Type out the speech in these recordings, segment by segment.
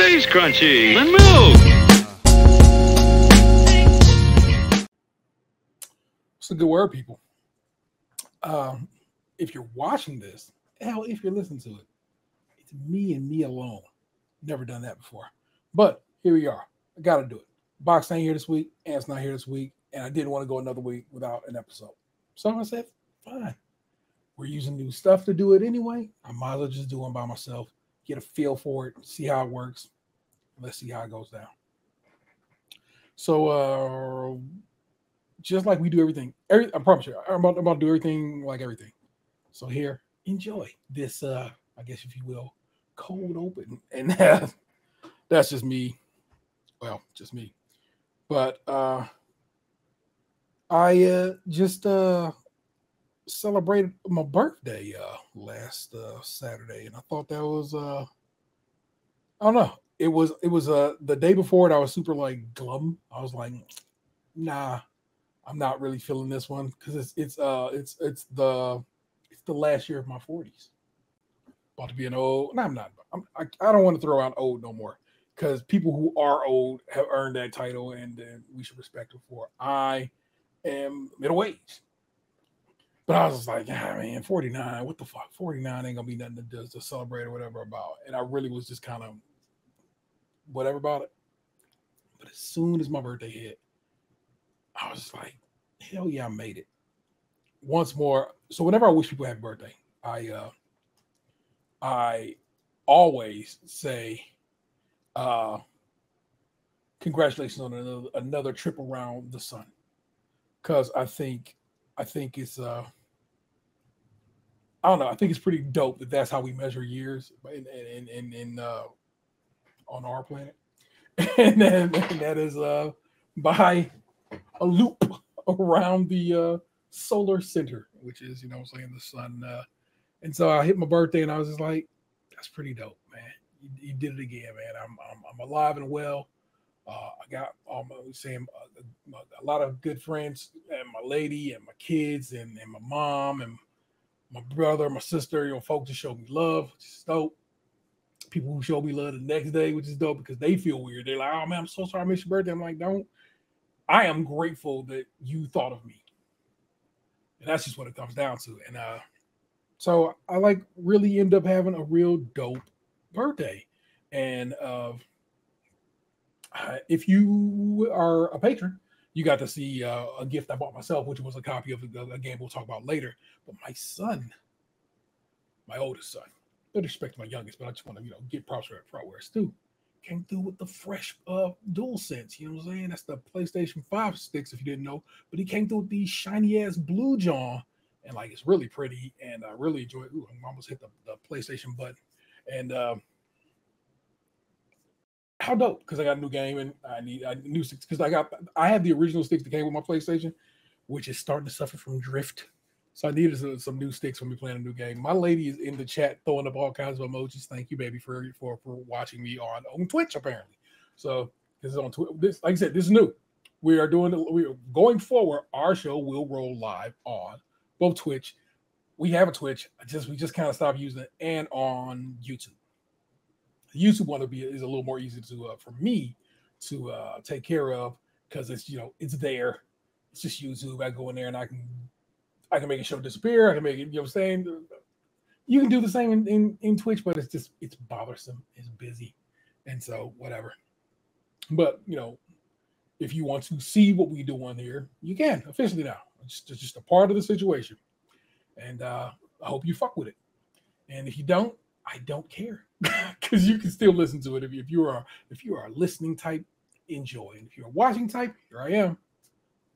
Stays crunchy and milk. It's a good word, people. If you're watching this, hell, if you're listening to it, it's me and me alone. Never done that before. But here we are. I got to do it. Box ain't here this week. Ant's not here this week. And I didn't want to go another week without an episode. So I said, fine. We're using new stuff to do it anyway. I might as well just do one by myself. Get a feel for it. See how it works. Let's see how it goes down. So, just like we do everything, I promise you, I'm about to do everything like everything. So here, enjoy this, I guess if you will, cold open. And that's just me. Well, just me. But I just celebrated my birthday last Saturday, and I thought that was I don't know. It was the day before it. I was super like glum. I was like, nah, I'm not really feeling this one because it's the last year of my 40s. About to be an old. No, I'm not. I don't want to throw out old no more because people who are old have earned that title, and we should respect them for. I am middle aged. But I was just like, man, 49, what the fuck? 49 ain't gonna be nothing to celebrate or whatever about. And I really was just kind of whatever about it. But as soon as my birthday hit, I was just like, hell yeah, I made it. Once more. So whenever I wish people happy birthday, I always say, congratulations on another trip around the sun. Because I think it's I don't know. I think it's pretty dope that that's how we measure years in on our planet, and that is by a loop around the solar center, which is the sun. And so I hit my birthday, and I was just like, that's pretty dope, man. You did it again, man. I'm alive and well. I got a lot of good friends, and my lady, and my kids, and my mom, and my brother, my sister. Folks that show me love, which is dope. People who show me love the next day, which is dope because they feel weird. They're like, "Oh man, I'm so sorry I missed your birthday." I'm like, "Don't." I am grateful that you thought of me, and that's just what it comes down to. And so I really end up having a real dope birthday, and if you are a patron, you got to see a gift I bought myself, which was a copy of a game we'll talk about later. But my son, my oldest son, no disrespect to my youngest, but I just want to get props for where it's due. Came through with the fresh DualSense. You know what I'm saying? That's the PlayStation 5 sticks, if you didn't know. But he came through with these shiny ass blue jaw, and it's really pretty, and I really enjoy it. Ooh, I almost hit the PlayStation button, and how dope, because I got a new game and I need new sticks because I had the original sticks that came with my PlayStation, which is starting to suffer from drift. So I needed some new sticks when we playing a new game. My lady is in the chat throwing up all kinds of emojis. Thank you, baby, for watching me on Twitch, apparently. So this is on Twitch. This, like I said, this is new. We are going forward. Our show will roll live on both Twitch. We have a Twitch. We just kind of stopped using it, and on YouTube. The YouTube one is a little more easy to for me to take care of because it's it's there. It's just YouTube. I go in there and I can make a show disappear. I can make it. You know what I'm saying? You can do the same in Twitch, but it's bothersome. It's busy, and so whatever. But if you want to see what we do on here, you can officially now. It's just a part of the situation, and I hope you fuck with it. And if you don't, I don't care because you can still listen to it. If you are a listening type, enjoy. And if you're a watching type, here I am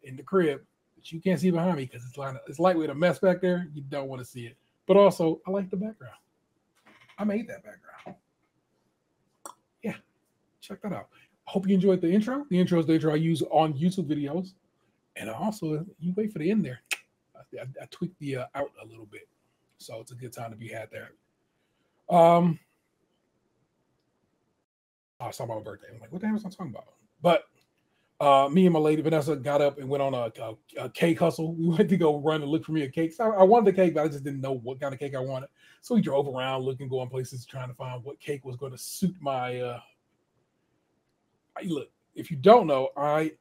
in the crib, but you can't see behind me because it's lightweight a mess back there. You don't want to see it. But also, I like the background. I made that background. Yeah, check that out. I hope you enjoyed the intro. The intro is the intro I use on YouTube videos, and also you wait for the end there. I tweaked the out a little bit, so it's a good time to be had there. I was talking about my birthday. I'm like, what the hell was I talking about? But me and my lady Vanessa got up and went on a cake hustle. We went to go run and look for me a cake. So I wanted the cake, but I just didn't know what kind of cake I wanted. So we drove around looking, going places, trying to find what cake was going to suit my Look, if you don't know, I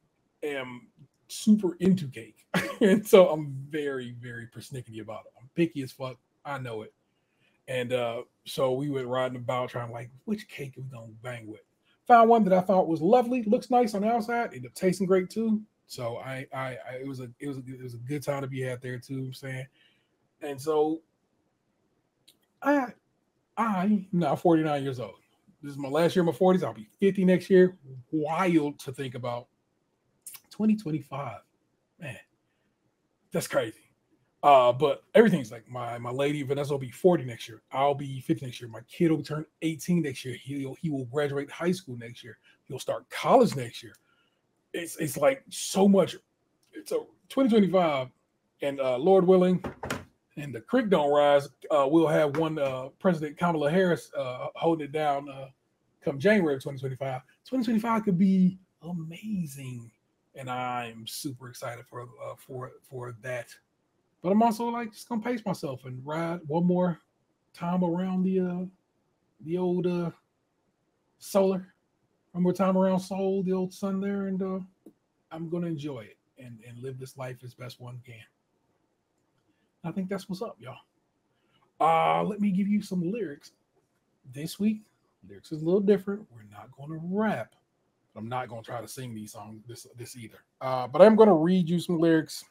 am super into cake, and so I'm very, very persnickety about it. I'm picky as fuck. I know it, and so we went riding about trying like which cake are we gonna bang with. Found one that I thought was lovely, looks nice on the outside, ended up tasting great too. So it was a good time to be had there too. I'm saying, and so I I'm now 49 years old. This is my last year of my 40s. I'll be 50 next year. Wild to think about 2025. Man, that's crazy. But everything's like my lady Vanessa will be 40 next year. I'll be 50 next year. My kid will turn 18 next year. He will graduate high school next year. He'll start college next year. It's like so much. It's a 2025, and Lord willing, and the creek don't rise. We'll have one President Kamala Harris holding it down come January of 2025. 2025 could be amazing, and I'm super excited for that. But I'm also like just gonna pace myself and ride one more time around the old solar, one more time around Soul, the old sun there, and I'm gonna enjoy it and live this life as best one can. I think that's what's up, y'all. Let me give you some lyrics. This week, lyrics is a little different. We're not gonna rap. I'm not gonna try to sing these songs this either. But I'm gonna read you some lyrics,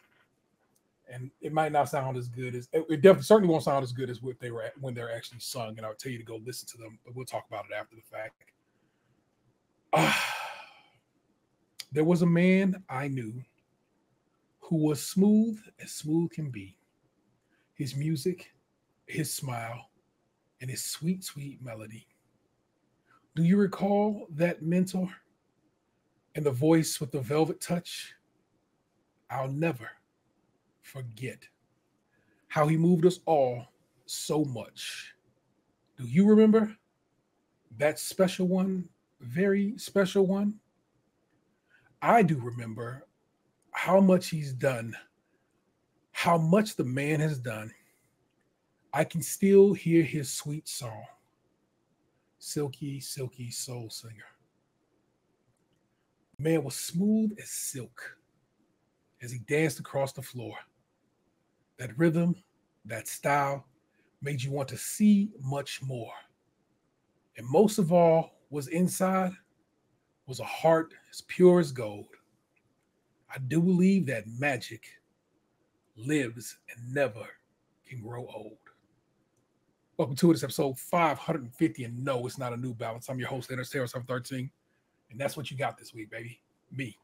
and it might not sound as good as it definitely certainly won't sound as good as what they were when they're actually sung. And I'll tell you to go listen to them, but we'll talk about it after the fact. There was a man I knew who was smooth as smooth can be. His music, his smile, and his sweet, sweet melody. Do you recall that mentor and the voice with the velvet touch? I'll never forget how he moved us all so much. Do you remember that special one, very special one? I do remember how much he's done, how much the man has done. I can still hear his sweet song, Silky, Silky Soul Singer. The man was smooth as silk as he danced across the floor. That rhythm, that style made you want to see much more. And most of all, was inside was a heart as pure as gold. I do believe that magic lives and never can grow old. Welcome to this episode 550, and no, it's not a new balance. I'm your host, Leonard Sarah 713, and that's what you got this week, baby. Me.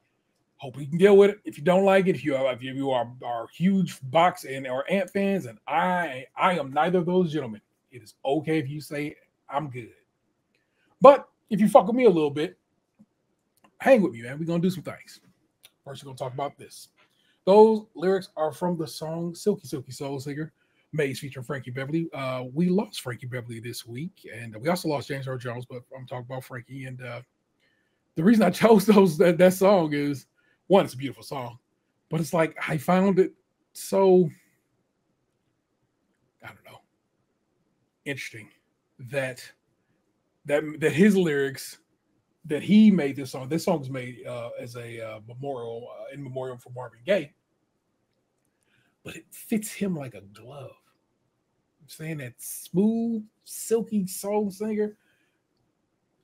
Hope you can deal with it. If you don't like it, if you are huge box and or ant fans, and I am neither of those gentlemen. It is okay if you say I'm good. But if you fuck with me a little bit, hang with me, man. We're gonna do some things. First, we're gonna talk about this. Those lyrics are from the song Silky Silky Soul Singer, Maze featuring Frankie Beverly. We lost Frankie Beverly this week, and we also lost James Earl Jones, but I'm talking about Frankie. And the reason I chose that song is, one, it's a beautiful song, but it's like I found it so, I don't know, interesting that his lyrics, that he made this song. This song was made as a memorial in memoriam for Marvin Gaye, but it fits him like a glove. I'm saying that smooth, silky soul singer.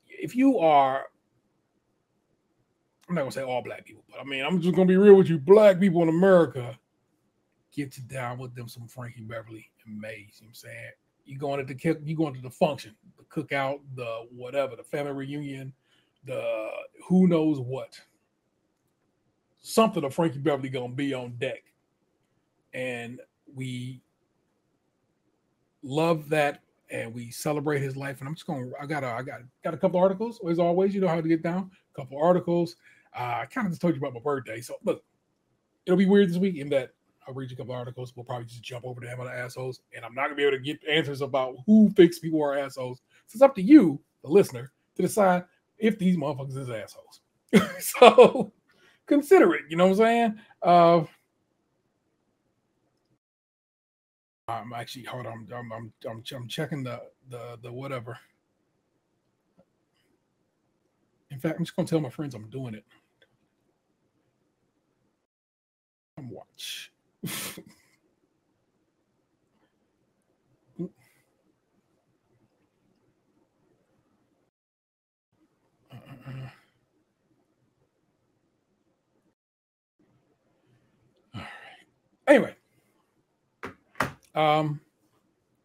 If you are, I'm not gonna say all black people, but I mean, I'm just gonna be real with you. Black people in America, get you down with them some Frankie Beverly and Maze. You know what I'm saying? You going to the function, the cookout, the whatever, the family reunion, the who knows what. Something of Frankie Beverly gonna be on deck. And we love that, and we celebrate his life. And I got a couple articles, as always. You know how to get down. A couple articles. I kind of just told you about my birthday. So look, it'll be weird this week in that I'll read you a couple articles. We'll probably just jump over to him on the assholes, and I'm not gonna be able to get answers about who thinks people are assholes. So it's up to you, the listener, to decide if these motherfuckers is assholes. So consider it. You know what I'm saying? I'm actually, hold on. I'm checking the whatever. In fact, I'm just gonna tell my friends I'm doing it. Come watch. All right. Anyway,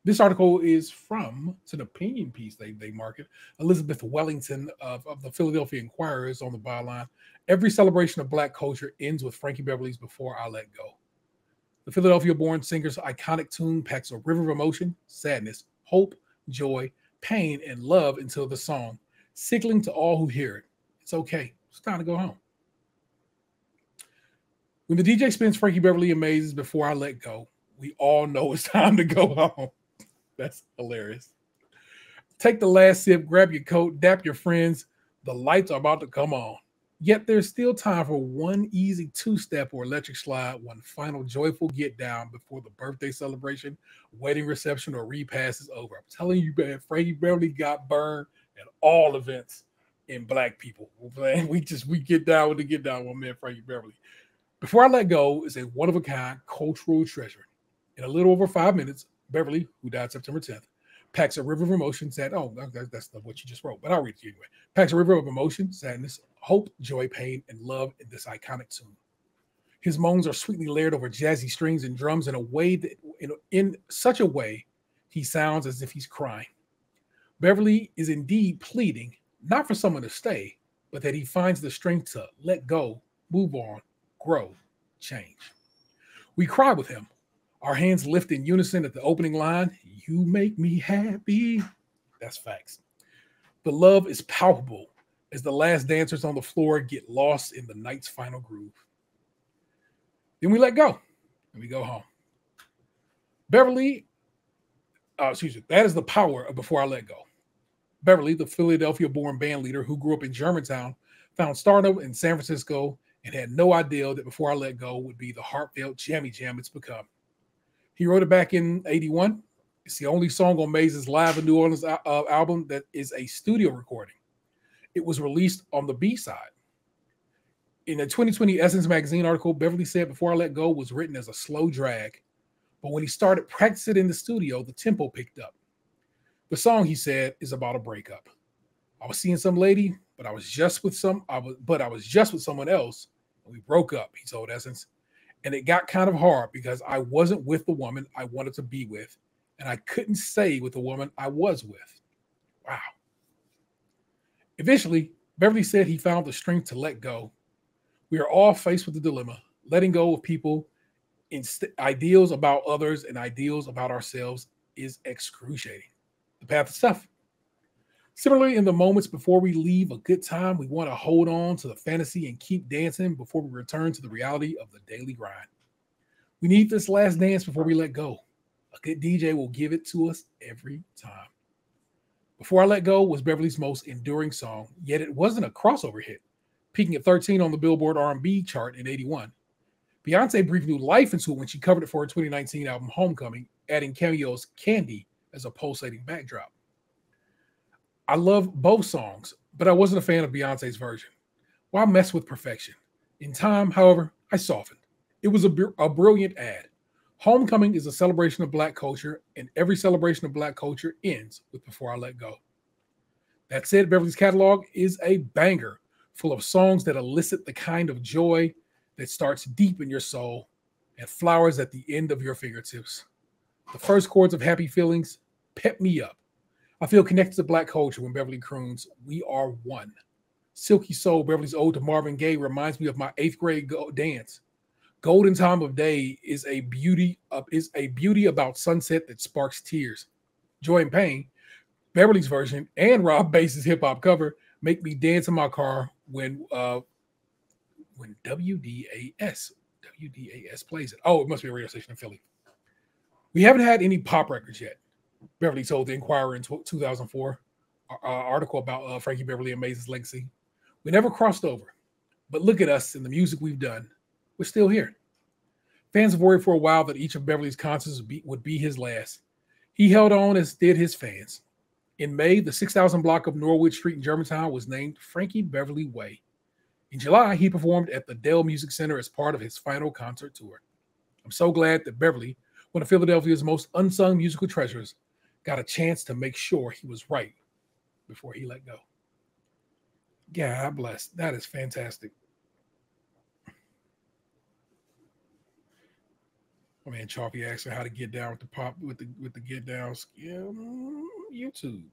this article is from, it's an opinion piece they market. Elizabeth Wellington of the Philadelphia Inquirer is on the byline. Every celebration of Black culture ends with Frankie Beverly's Before I Let Go. The Philadelphia-born singer's iconic tune packs a river of emotion, sadness, hope, joy, pain, and love into the song, signaling to all who hear it, it's okay. It's time to go home. When the DJ spins Frankie Beverly Amazes Before I Let Go, we all know it's time to go home. That's hilarious. Take the last sip, grab your coat, dap your friends. The lights are about to come on. Yet there's still time for one easy two-step or electric slide, one final joyful get down before the birthday celebration, wedding reception, or repass is over. I'm telling you, man, Frankie Beverly got burned at all events in Black people. We get down with the get down with man Frankie Beverly. Before I Let Go is a one-of-a-kind cultural treasure. In a little over 5 minutes, Beverly, who died September 10th, packs a river of emotion, that's not what you just wrote, but I'll read it to you anyway. Packs a river of emotion, sadness, hope, joy, pain, and love in this iconic tune. His moans are sweetly layered over jazzy strings and drums in a way that, in such a way, he sounds as if he's crying. Beverly is indeed pleading, not for someone to stay, but that he finds the strength to let go, move on, grow, change. We cry with him, our hands lift in unison at the opening line, you make me happy. That's facts. The love is palpable as the last dancers on the floor get lost in the night's final groove. Then we let go and we go home. Beverly, that is the power of Before I Let Go. Beverly, the Philadelphia-born band leader who grew up in Germantown, found stardom in San Francisco and had no idea that Before I Let Go would be the heartfelt jammy jam it's become. He wrote it back in 81. It's the only song on Maze's Live in New Orleans album that is a studio recording. It was released on the B-side. In a 2020 Essence magazine article, Beverly said Before I Let Go was written as a slow drag, but when he started practicing in the studio, the tempo picked up. The song, he said, is about a breakup. I was seeing some lady, but I was just with someone else, and we broke up, he told Essence. And it got kind of hard because I wasn't with the woman I wanted to be with, and I couldn't stay with the woman I was with. Wow. Eventually, Beverly said he found the strength to let go. We are all faced with the dilemma, letting go of people, ideals about others and ideals about ourselves is excruciating. The path is tough. Similarly, in the moments before we leave a good time, we want to hold on to the fantasy and keep dancing before we return to the reality of the daily grind. We need this last dance before we let go. A good DJ will give it to us every time. Before I Let Go was Beverly's most enduring song, yet it wasn't a crossover hit, peaking at 13 on the Billboard R&B chart in 81. Beyonce breathed new life into it when she covered it for her 2019 album Homecoming, adding cameos Candy as a pulsating backdrop. I love both songs, but I wasn't a fan of Beyonce's version. Why mess with perfection? In time, however, I softened. It was a brilliant ad. Homecoming is a celebration of Black culture, and every celebration of Black culture ends with Before I Let Go. That said, Beverly's catalog is a banger, full of songs that elicit the kind of joy that starts deep in your soul and flowers at the end of your fingertips. The first chords of Happy Feelings pep me up. I feel connected to Black culture when Beverly croons, "We are one." Silky Soul, Beverly's ode to Marvin Gaye, reminds me of my 8th grade dance. Golden Time of Day is a beauty about sunset that sparks tears. Joy and Pain, Beverly's version, and Rob Bass's hip hop cover make me dance in my car when WDAS plays it. Oh, it must be a radio station in Philly. We haven't had any pop records yet, Beverly told the Inquirer in 2004 article about Frankie Beverly and Maze's legacy. We never crossed over, but look at us and the music we've done. We're still here. Fans have worried for a while that each of Beverly's concerts would be his last. He held on, as did his fans. In May, the 6,000 block of Norwood Street in Germantown was named Frankie Beverly Way. In July, he performed at the Dell Music Center as part of his final concert tour. I'm so glad that Beverly, one of Philadelphia's most unsung musical treasures, got a chance to make sure he was right before he let go. God bless. That is fantastic. My man Chalky asking how to get down with the pop with the get down SKiM YouTube.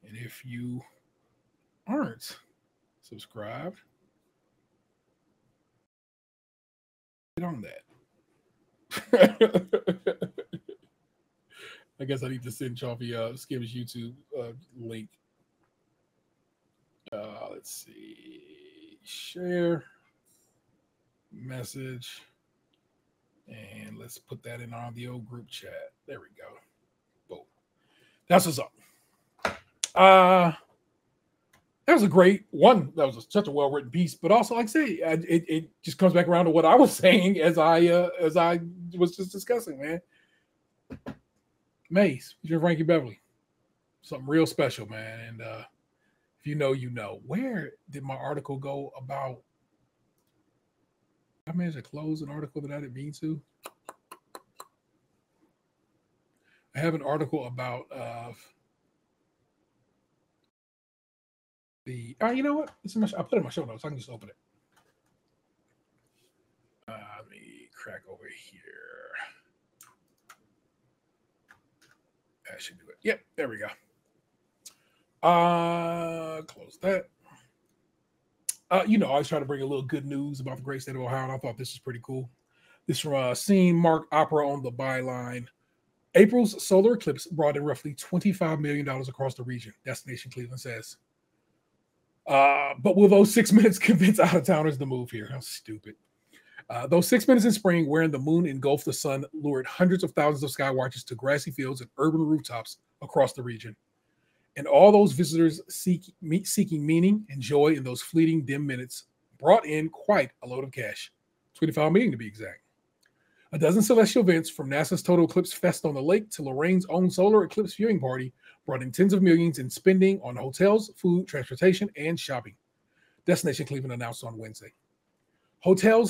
And if you aren't subscribed, get on that. I guess I need to send Chalky SKiM's YouTube link. Let's see. Share message. And let's put that in our the old group chat. There we go. Boom. That's what's up. That was a great one. That was such a well-written piece, but also, like I say, it just comes back around to what I was saying as I was just discussing, man. Mace, featuring Frankie Beverly, something real special, man. And if you know, you know. Where did my article go about? I managed to close an article that I didn't mean to. I have an article about the. You know what? I put it in my show notes. I can just open it. Let me crack over here. That should do it. Yep, there we go. Close that. I always try to bring a little good news about the great state of Ohio, and I thought this was pretty cool. This from Scene Mark Opera on the byline. April's solar eclipse brought in roughly $25 million across the region, Destination Cleveland says. But will those 6 minutes convince out-of-towners to move here? How stupid. Those 6 minutes in spring, wherein the moon engulfed the sun, lured hundreds of thousands of sky watchers to grassy fields and urban rooftops across the region. And all those visitors seeking meaning and joy in those fleeting dim minutes brought in quite a load of cash, $25 million to be exact. A dozen celestial events, from NASA's Total Eclipse Fest on the lake to Lorraine's own solar eclipse viewing party, brought in tens of millions in spending on hotels, food, transportation, and shopping, Destination Cleveland announced on Wednesday. Hotel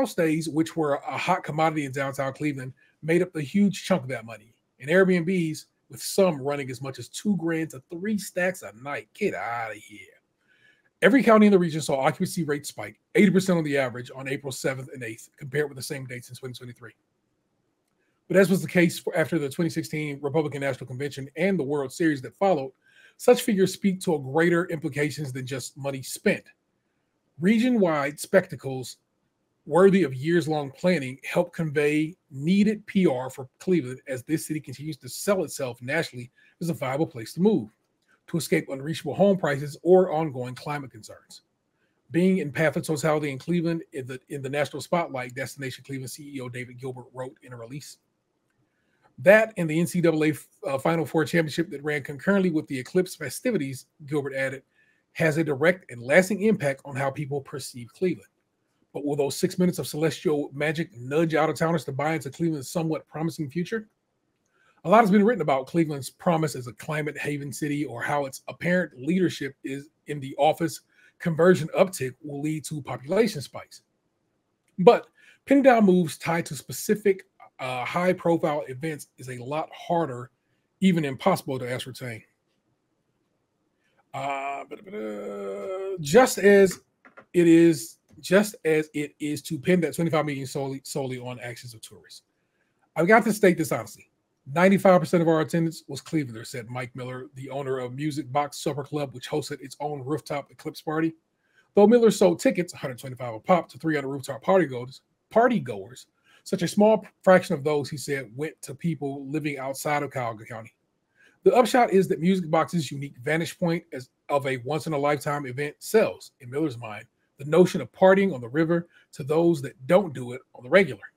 stays, which were a hot commodity in downtown Cleveland, made up a huge chunk of that money. And Airbnbs, with some running as much as $2,000 to 3 stacks a night. Get out of here. Every county in the region saw occupancy rates spike 80% on the average on April 7th and 8th, compared with the same dates in 2023. But as was the case after the 2016 Republican National Convention and the World Series that followed, such figures speak to a greater implications than just money spent. Region-wide spectacles worthy of years-long planning help convey needed PR for Cleveland as this city continues to sell itself nationally as a viable place to move, to escape unreachable home prices or ongoing climate concerns. Being in path of totality in Cleveland in the national spotlight, Destination Cleveland CEO David Gilbert wrote in a release. That and the NCAA Final Four championship that ran concurrently with the Eclipse festivities, Gilbert added, has a direct and lasting impact on how people perceive Cleveland. But will those 6 minutes of celestial magic nudge out-of-towners to buy into Cleveland's somewhat promising future? A lot has been written about Cleveland's promise as a climate haven city, or how its apparent leadership is in the office conversion uptick will lead to population spikes. But pinning down moves tied to specific high-profile events is a lot harder, even impossible, to ascertain. Just as it is to pin that $25 million solely on actions of tourists. I've got to state this honestly. 95% of our attendance was Clevelander, said Mike Miller, the owner of Music Box Supper Club, which hosted its own rooftop eclipse party. Though Miller sold tickets, $125 a pop, to 300 rooftop partygoers, such a small fraction of those, he said, went to people living outside of Cuyahoga County. The upshot is that Music Box's unique vantage point as of a once-in-a-lifetime event sells, in Miller's mind, the notion of partying on the river to those that don't do it on the regular.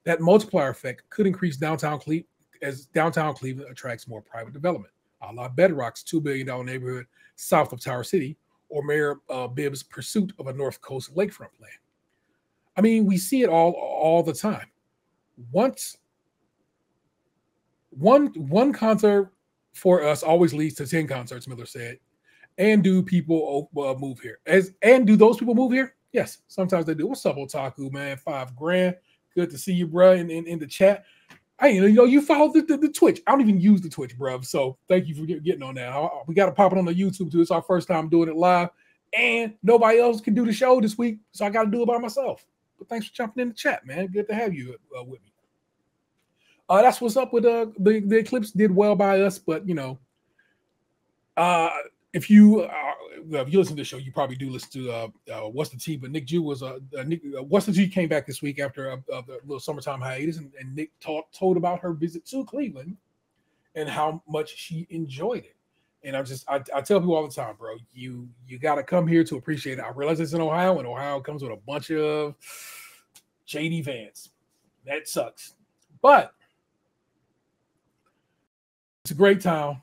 That multiplier effect could increase downtown Cleveland as downtown Cleveland attracts more private development, a la Bedrock's $2 billion neighborhood south of Tower City, or Mayor Bibb's pursuit of a North Coast lakefront plan. I mean, we see it all the time. Once one concert for us always leads to 10 concerts, Miller said. And do people move here? And do those people move here? Yes, sometimes they do. What's up, Otaku, man? $5,000. Good to see you, bro, in the chat. You follow the Twitch. I don't even use the Twitch, bro. So thank you for getting on that. We got to pop it on the YouTube, too. It's our first time doing it live. And nobody else can do the show this week, so I got to do it by myself. But thanks for jumping in the chat, man. Good to have you with me. That's what's up with the Eclipse. Did well by us, but if you listen to the show, you probably do listen to What's the Tea. But Nick Jew was What's the Tea came back this week after the little summertime hiatus, and Nick told about her visit to Cleveland and how much she enjoyed it. And I tell people all the time, bro, you got to come here to appreciate it. I realize it's in Ohio, and Ohio comes with a bunch of JD fans. That sucks, but it's a great town.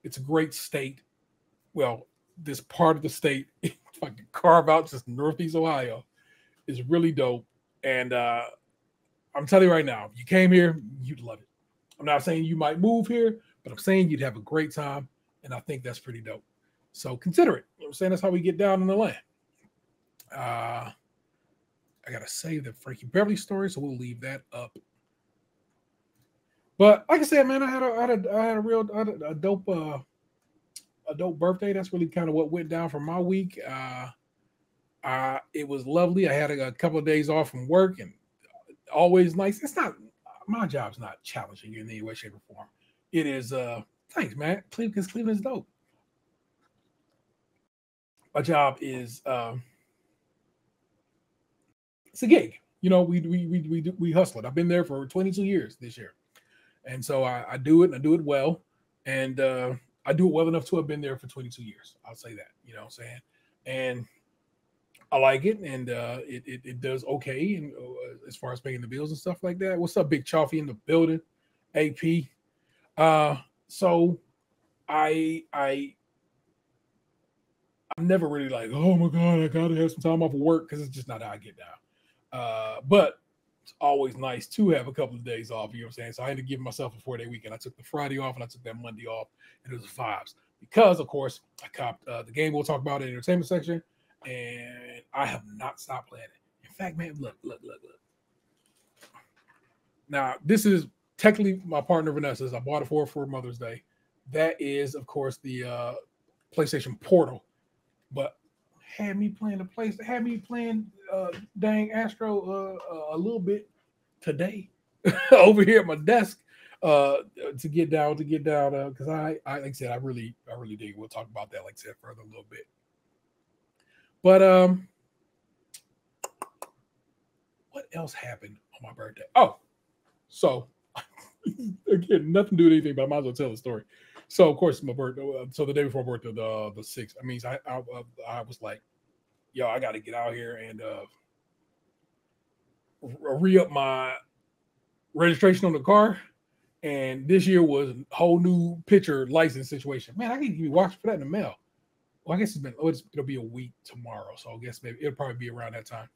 It's a great state. Well, this part of the state, if I can carve out just Northeast Ohio, is really dope. And I'm telling you right now, if you came here, you'd love it. I'm not saying you might move here, but I'm saying you'd have a great time. And I think that's pretty dope. So consider it. You know what I'm saying? That's how we get down in the land. I got to save the Frankie Beverly story, so we'll leave that up. But like I said, man, I had a dope birthday. That's really kind of what went down for my week. It was lovely. I had a couple of days off from work, and always nice. It's not, my job's not challenging in any way, shape, or form. It is thanks, man. Because Cleveland's dope. My job is it's a gig. We hustle it. I've been there for 22 years this year. And so I do it, and I do it well. And I do it well enough to have been there for 22 years. I'll say that, you know what I'm saying? And I like it, and it does okay, and as far as paying the bills and stuff like that. What's up, Big Chaffee in the building? AP. So I'm never really like, oh my God, I gotta have some time off of work, because it's just not how I get down. But it's always nice to have a couple of days off, you know what I'm saying? So I had to give myself a 4-day weekend. I took the Friday off, and I took that Monday off, and it was vibes. Because, of course, I copped the game we'll talk about in the entertainment section, and I have not stopped playing it. In fact, man, look. Now, this is technically my partner Vanessa's. I bought it for Mother's Day. That is, of course, the PlayStation Portal. But had me playing dang Astro a little bit today over here at my desk to get down because I like I said, I really dig. We'll talk about that, like I said, further a little bit. But what else happened on my birthday? Oh, so again, nothing to do with anything, but I might as well tell the story. So of course, my birthday. So the day before my birthday, the 6th. I mean, I was like, yo, I got to get out here and re-up my registration on the car. And this year was a whole new picture license situation. Man, I can even watch for that in the mail. Well, I guess it'll be a week tomorrow, so I guess maybe it'll probably be around that time.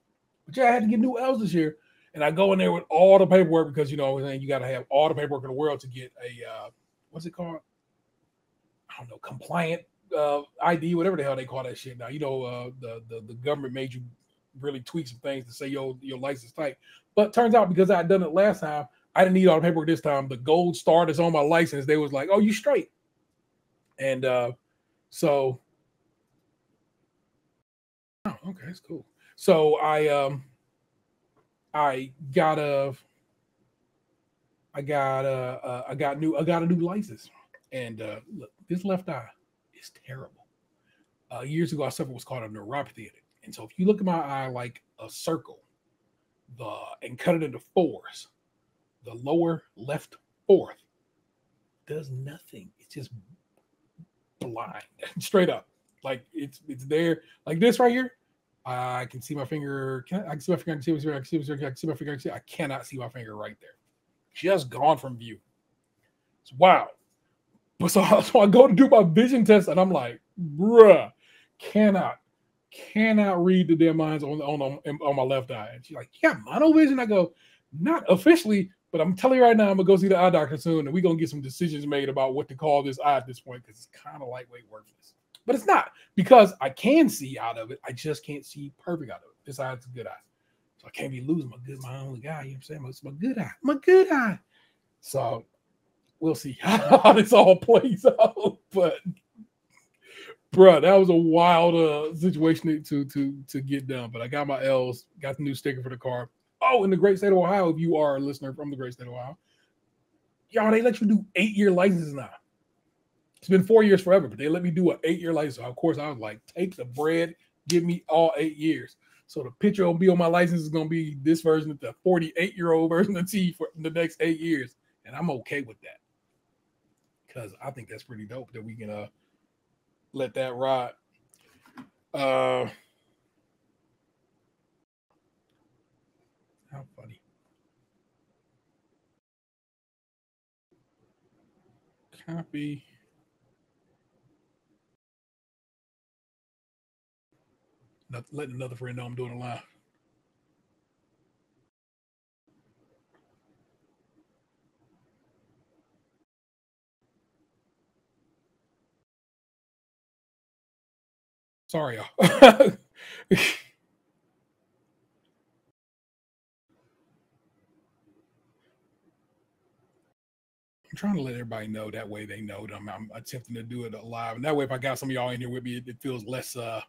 But yeah, I had to get new L's this year, and I go in there with all the paperwork because you got to have all the paperwork in the world to get a what's it called? I don't know, compliant ID, whatever the hell they call that shit now. The government made you really tweak some things to say your license type. But turns out because I had done it last time, I didn't need all the paperwork this time. The gold star that's on my license, they was like, "Oh, you straight." And so, oh, okay, that's cool. So I got a new license. And look, this left eye is terrible. Years ago, I suffered what's called a neuropathy in it. And so if you look at my eye like a circle, and cut it into fours, the lower left fourth does nothing. It's just blind, straight up. Like it's there, like this right here. I can see my finger. I can see my finger. I can see my finger. I can see my finger. I cannot see my finger right there. Just gone from view. It's wild. But so I go to do my vision test, and I'm like, bruh, cannot read the damn lines on my left eye. And she's like, yeah, mono vision. I go, not officially, But I'm telling you right now, I'm gonna go see the eye doctor soon, and we're gonna get some decisions made about what to call this eye at this point because it's kind of lightweight worthless. But it's not because I can see out of it. I just can't see perfect out of it. This eye is a good eye, so I can't be losing my only guy. You know what I'm saying? It's my good eye, my good eye. So we'll see how this all plays out. But bro, that was a wild situation to get done. But I got my L's, got the new sticker for the car. Oh, in the great state of Ohio, if you are a listener from the great state of Ohio, y'all, they let you do 8-year licenses now. It's been 4 years forever, but they let me do an 8-year license. So of course, I was like, take the bread, give me all 8 years. So the picture will be on my license is going to be this version, the 48-year-old version of T for the next 8 years. And I'm okay with that because I think that's pretty dope that we can let that ride. How funny. Copy. Not letting another friend know I'm doing a live. Sorry, y'all. I'm trying to let everybody know that way they know that I'm attempting to do it live. And that way, if I got some of y'all in here with me, it feels less I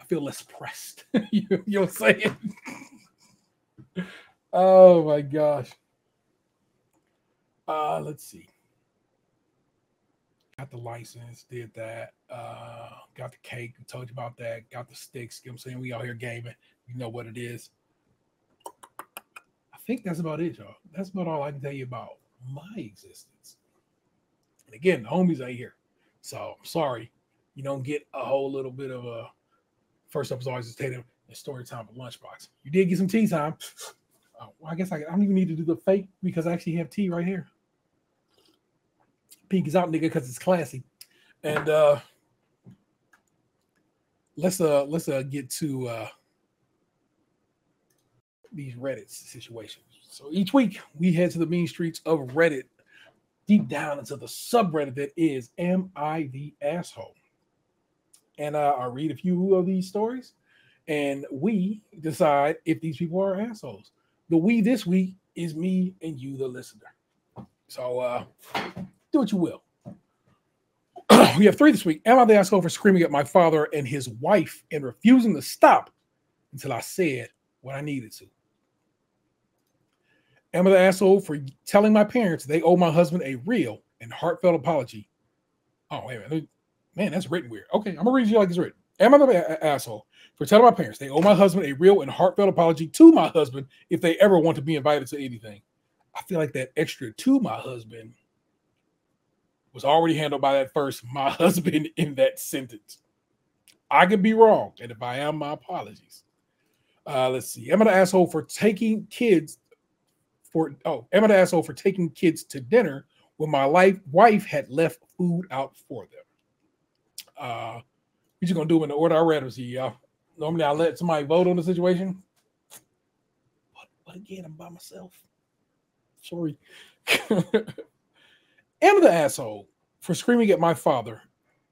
feel less pressed. You know what I'm saying? Oh my gosh. Let's see. Got the license, did that. Got the cake, told you about that. Got the sticks. You know what I'm saying? We out here gaming. You know what it is. I think that's about it, y'all. That's about all I can tell you about my existence. And again, the homies ain't here. So I'm sorry. You don't get a whole little bit of a first up is always just Tatum and story time with Lunchbox. You did get some tea time. Well, I guess I don't even need to do the fake because I actually have tea right here. Peek is out, nigga, because it's classy. And let's get to these Reddit situations. So each week we head to the mean streets of Reddit, deep down into the subreddit that is Am I the Asshole? And I read a few of these stories and we decide if these people are assholes. The we this week is me and you, the listener. So do what you will. We have 3 this week. Am I the asshole for screaming at my father and his wife and refusing to stop until I said what I needed to? Am I the asshole for telling my parents they owe my husband a real and heartfelt apology? Oh, wait a minute. Man, that's written weird. Okay, I'm going to read you like it's written. Am I the asshole for telling my parents they owe my husband a real and heartfelt apology to my husband if they ever want to be invited to anything? I feel like that extra to my husband was already handled by that first my husband in that sentence. I could be wrong, and if I am, my apologies. Let's see. Am I the asshole for taking kids am I the asshole for taking kids to dinner when my wife had left food out for them? We're just gonna do them in the order I read them to you, y'all. Normally I let somebody vote on the situation. But again, I'm by myself. Sorry. Am I the asshole for screaming at my father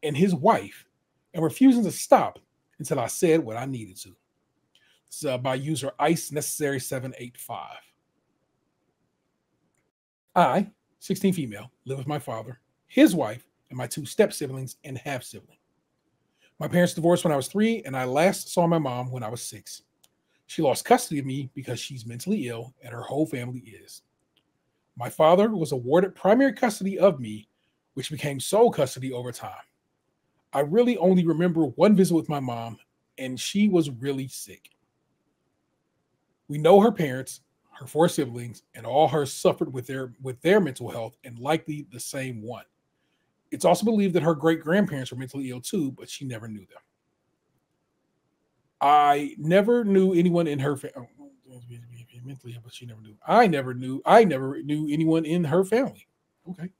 and his wife and refusing to stop until I said what I needed to? It's by user Ice Necessary 785. I, 16 female, live with my father, his wife, and my 2 step siblings and half sibling. My parents divorced when I was 3, and I last saw my mom when I was 6. She lost custody of me because she's mentally ill, and her whole family is. My father was awarded primary custody of me, which became sole custody over time. I really only remember one visit with my mom, and she was really sick. We know her parents, her 4 siblings, and all her suffered with their mental health, and likely the same one. It's also believed that her great-grandparents were mentally ill too, but she never knew them. I never knew anyone in her family. Mentally ill, but she never knew. I never knew anyone in her family. Okay,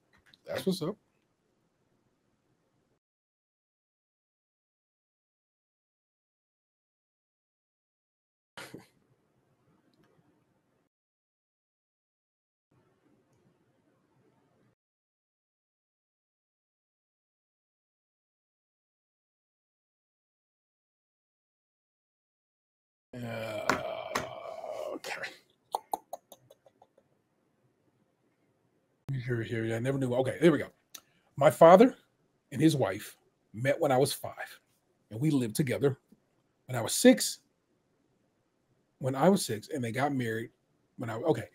that's what's up. Here. I never knew. Okay, there we go. My father and his wife met when I was 5, and we lived together when I was 6. When I was 6, and they got married when I okay.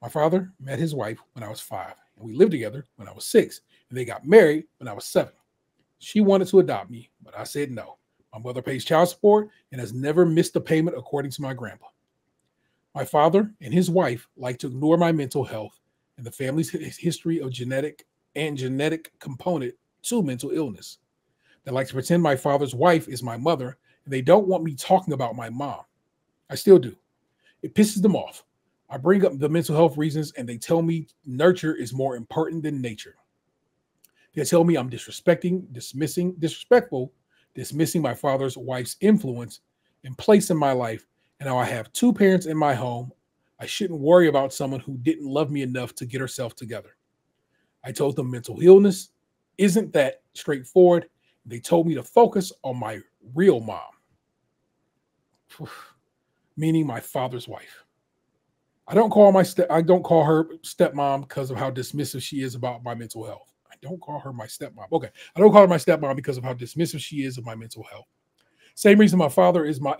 My father met his wife when I was 5, and we lived together when I was 6, and they got married when I was 7. She wanted to adopt me, but I said no. My mother pays child support and has never missed a payment, according to my grandpa. My father and his wife like to ignore my mental health and the family's history of genetic component to mental illness. They like to pretend my father's wife is my mother, and they don't want me talking about my mom. I still do. It pisses them off. I bring up the mental health reasons, and they tell me nurture is more important than nature. They tell me I'm disrespectful, dismissing my father's wife's influence and place in my life, and how I have 2 parents in my home. I shouldn't worry about someone who didn't love me enough to get herself together. I told them mental illness isn't that straightforward. They told me to focus on my real mom, meaning my father's wife. I don't call her stepmom because of how dismissive she is about my mental health. I don't call her my stepmom. Okay, I don't call her my stepmom because of how dismissive she is of my mental health. Same reason my father is my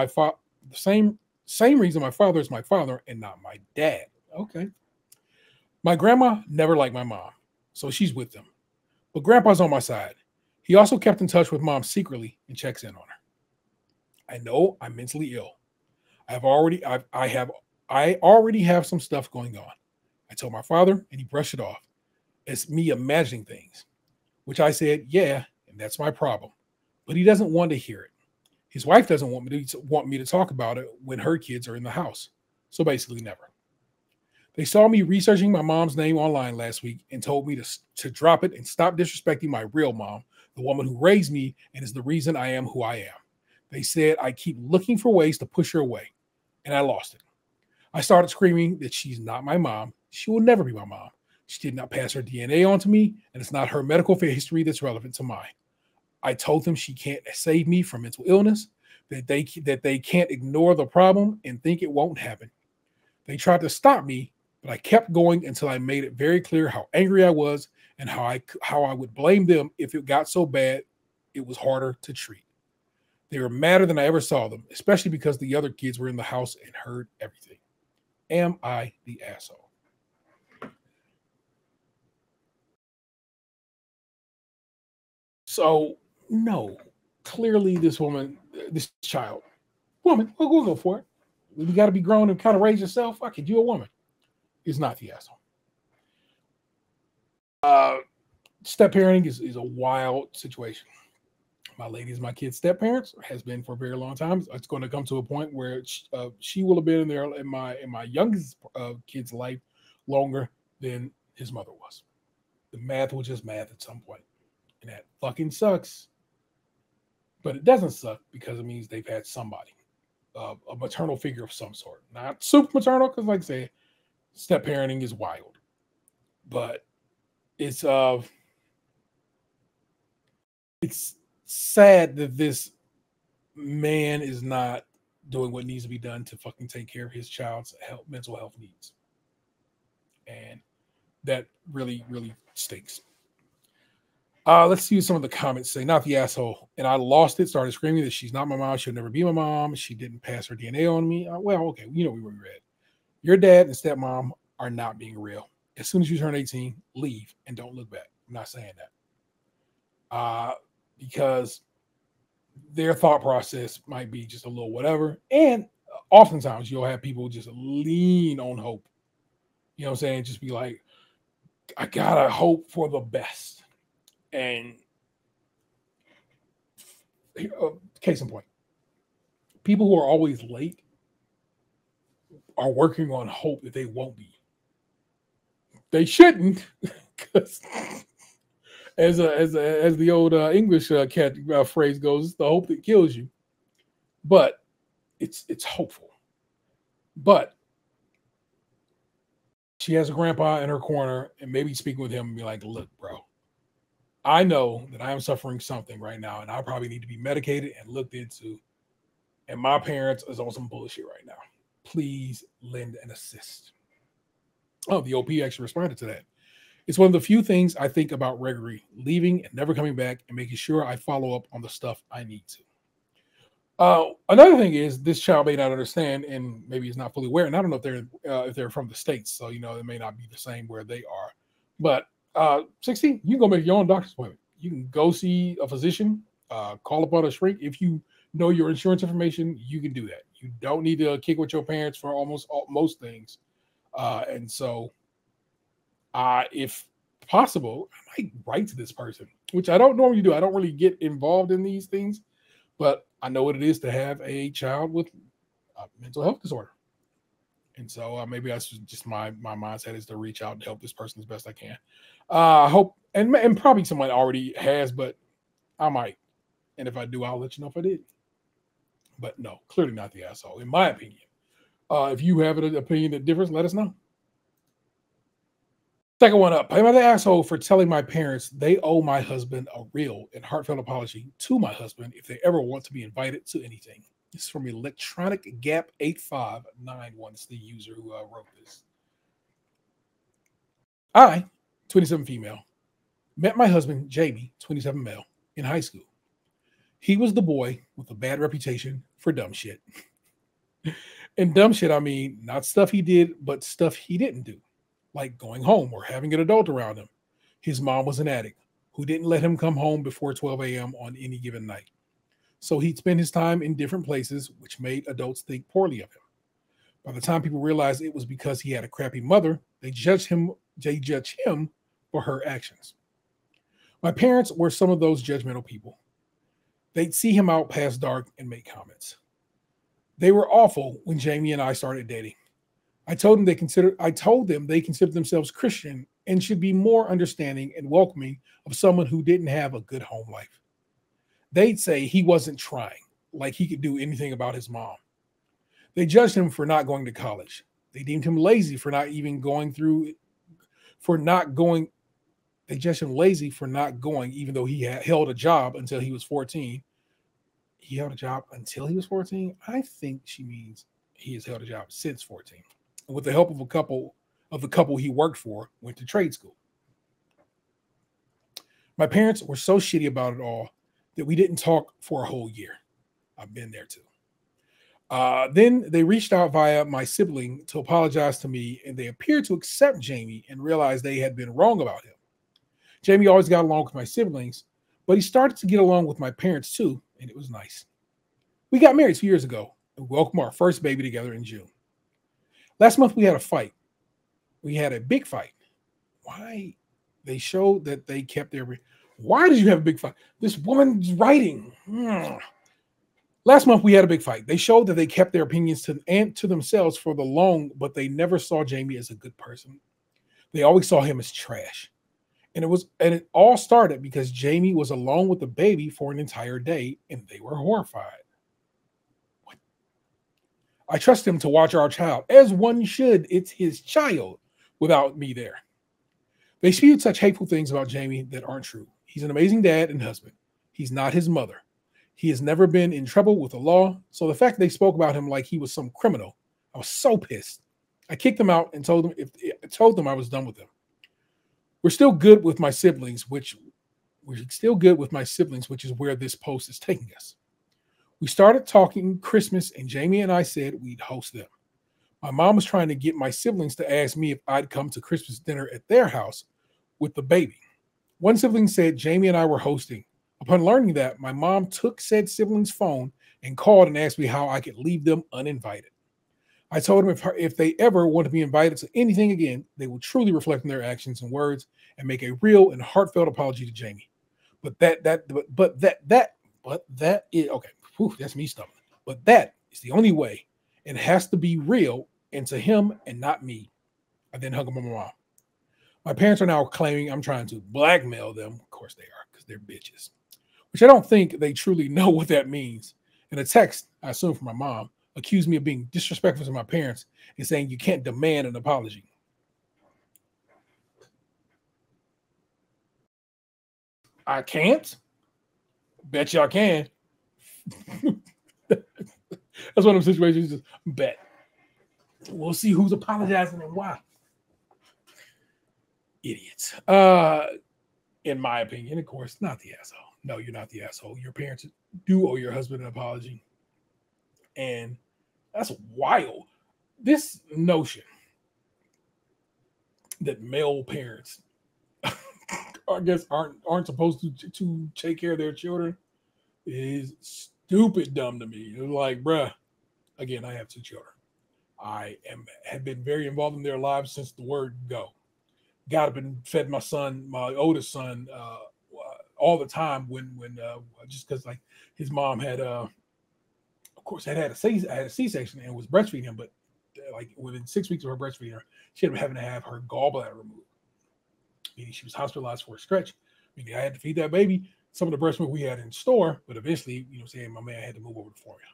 father. Same reason my father is my father and not my dad. Okay. My grandma never liked my mom, so she's with them. But grandpa's on my side. He also kept in touch with mom secretly and checks in on her. I know I'm mentally ill. I already have some stuff going on. I told my father, and he brushed it off. It's me imagining things, which I said, yeah, and that's my problem. But he doesn't want to hear it. His wife doesn't want me to talk about it when her kids are in the house. So basically never. They saw me researching my mom's name online last week and told me to drop it and stop disrespecting my real mom, the woman who raised me and is the reason I am who I am. They said I keep looking for ways to push her away, and I lost it. I started screaming that she's not my mom. She will never be my mom. She did not pass her DNA on to me, and it's not her medical history that's relevant to mine. I told them she can't save me from mental illness, that they can't ignore the problem and think it won't happen. They tried to stop me, but I kept going until I made it very clear how angry I was and how I would blame them if it got so bad it was harder to treat. They were madder than I ever saw them, especially because the other kids were in the house and heard everything. Am I the asshole? So, no. Clearly, this woman, we'll go for it. You got to be grown and kind of raise yourself. Fuck it, you a woman. Is not the asshole. Step parenting is a wild situation. My lady is my kid's step parents, has been for a very long time. It's going to come to a point where she will have been in there in my youngest kid's life longer than his mother was. The math will just math at some point, and that fucking sucks. But it doesn't suck because it means they've had somebody, a maternal figure of some sort, not super maternal, because like I say, step parenting is wild, but it's sad that this man is not doing what needs to be done to fucking take care of his child's mental health needs. And that really, really stinks. Let's see what some of the comments say. Not the asshole. And I lost it, started screaming that she's not my mom. She'll never be my mom. She didn't pass her DNA on me. Well, okay. You know, we were read. Your dad and stepmom are not being real. As soon as you turn 18, leave and don't look back. I'm not saying that. Because their thought process might be just a little whatever. And oftentimes you'll have people just lean on hope. You know what I'm saying? Just be like, I gotta hope for the best. And case in point, people who are always late are working on hope that they won't be. They shouldn't, because as the old English phrase goes, it's the hope that kills you. But it's hopeful. But she has a grandpa in her corner, and maybe speaking with him and be like, look, bro, I know that I am suffering something right now, and I probably need to be medicated and looked into. And my parents is on some bullshit right now. Please lend an assist. Oh, the OP actually responded to that. It's one of the few things I think about regularly, leaving and never coming back and making sure I follow up on the stuff I need to. Another thing is this child may not understand and maybe is not fully aware. And I don't know if they're from the States, so it may not be the same where they are. But 16, you can go make your own doctor's appointment. You can go see a physician, call upon a shrink. If you know your insurance information, you can do that. You don't need to kick with your parents for most things. And so if possible, I might write to this person, which I don't normally do. I don't really get involved in these things, but I know what it is to have a child with a mental health disorder. And so maybe that's just my mindset is to reach out and help this person as best I can. I hope, and probably someone already has, but I might. And if I do, I'll let you know if I did. But no, clearly not the asshole, in my opinion. If you have an opinion that differs, let us know. Second one up. Am I the asshole for telling my parents they owe my husband a real and heartfelt apology to my husband if they ever want to be invited to anything? This is from Electronic Gap 8591. It's the user who wrote this. I, 27 female, met my husband, Jamie, 27 male, in high school. He was the boy with a bad reputation for dumb shit. And dumb shit, I mean, not stuff he did, but stuff he didn't do, like going home or having an adult around him. His mom was an addict who didn't let him come home before 12 a.m. on any given night. So he'd spend his time in different places, which made adults think poorly of him. By the time people realized it was because he had a crappy mother, they judged him for her actions. My parents were some of those judgmental people. They'd see him out past dark and make comments. They were awful when Jamie and I started dating. I told them they considered themselves Christian and should be more understanding and welcoming of someone who didn't have a good home life. They'd say he wasn't trying, like he could do anything about his mom. They judged him for not going to college. They deemed him lazy for not going. They judged him lazy for not going, even though he had held a job until he was 14. He held a job until he was 14? I think she means he has held a job since 14. And with the help of the couple he worked for, went to trade school. My parents were so shitty about it all that we didn't talk for a whole year. I've been there too. Then they reached out via my sibling to apologize to me, and they appeared to accept Jamie and realized they had been wrong about him. Jamie always got along with my siblings, but he started to get along with my parents too, and it was nice. We got married 2 years ago and welcomed our first baby together in June. Last month we had a fight. We had a big fight. Why? They showed that they kept their... Why did you have a big fight? This woman's writing. Last month we had a big fight. They showed that they kept their opinions to themselves for the long, but they never saw Jamie as a good person. They always saw him as trash. And it all started because Jamie was alone with the baby for an entire day, and they were horrified. What? I trust him to watch our child, as one should. It's his child, without me there. They spewed such hateful things about Jamie that aren't true. He's an amazing dad and husband. He's not his mother. He has never been in trouble with the law. So the fact that they spoke about him like he was some criminal, I was so pissed. I kicked them out and told them I was done with them. We're still good with my siblings, which is where this post is taking us. We started talking Christmas, and Jamie and I said we'd host them. My mom was trying to get my siblings to ask me if I'd come to Christmas dinner at their house with the baby. One sibling said Jamie and I were hosting. Upon learning that, my mom took said sibling's phone and called and asked me how I could leave them uninvited. I told them if they ever want to be invited to anything again, they will truly reflect on their actions and words and make a real and heartfelt apology to Jamie. But that is okay. Whew, that's me stumbling. But that is the only way. It has to be real and to him and not me. I then hung up on my mom. My parents are now claiming I'm trying to blackmail them. Of course they are, because they're bitches. Which I don't think they truly know what that means. In a text, I assume from my mom, accused me of being disrespectful to my parents and saying you can't demand an apology. I can't? Bet y'all can. That's one of those situations, just bet. We'll see who's apologizing and why. Idiots. In my opinion, of course, not the asshole. No, you're not the asshole. Your parents do owe your husband an apology. And that's wild. This notion that male parents, I guess, aren't supposed to take care of their children is stupid dumb to me. It's like, bruh, again, I have 2 children. Have been very involved in their lives since the word go. Got up and fed my son, my oldest son, all the time when just because like his mom had of course had a C-section and was breastfeeding him, but like within 6 weeks of her breastfeeding her, she ended up having to have her gallbladder removed. Meaning she was hospitalized for a stretch. Meaning I had to feed that baby some of the breast milk we had in store, but eventually, saying my man had to move over to formula.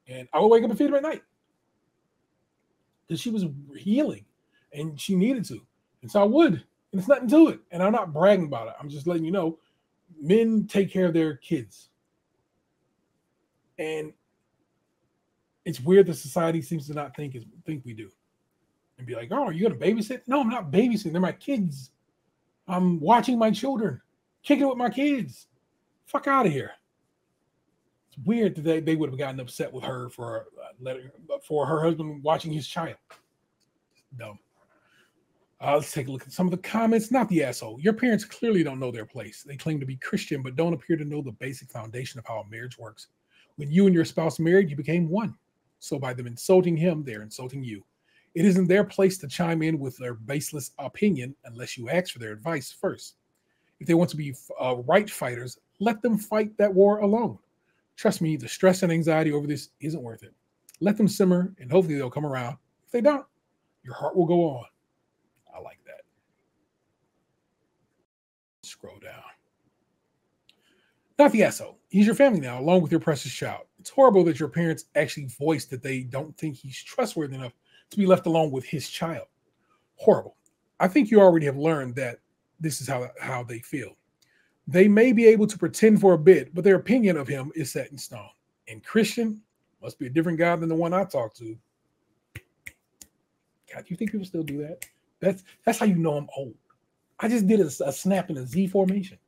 And I would wake up and feed him at night because she was healing and she needed to. And so I would. And it's nothing to it. And I'm not bragging about it. I'm just letting you know, men take care of their kids. And it's weird that society seems to not think we do. And be like, oh, are you going to babysit? No, I'm not babysitting. They're my kids. I'm watching my children, kicking it with my kids. Fuck out of here. It's weird that they would have gotten upset with her for her husband watching his child. Dumb. Let's take a look at some of the comments. Not the asshole. Your parents clearly don't know their place. They claim to be Christian, but don't appear to know the basic foundation of how a marriage works. When you and your spouse married, you became one. So by them insulting him, they're insulting you. It isn't their place to chime in with their baseless opinion unless you ask for their advice first. If they want to be right fighters, let them fight that war alone. Trust me, the stress and anxiety over this isn't worth it. Let them simmer, and hopefully they'll come around. If they don't, your heart will go on. I like that. Scroll down. Not the asshole. He's your family now, along with your precious child. It's horrible that your parents actually voiced that they don't think he's trustworthy enough to be left alone with his child. Horrible. I think you already have learned that this is how they feel. They may be able to pretend for a bit, but their opinion of him is set in stone. And Christian must be a different guy than the one I talked to. God, do you think people still do that? That's how you know I'm old. I just did a snap in a Z formation.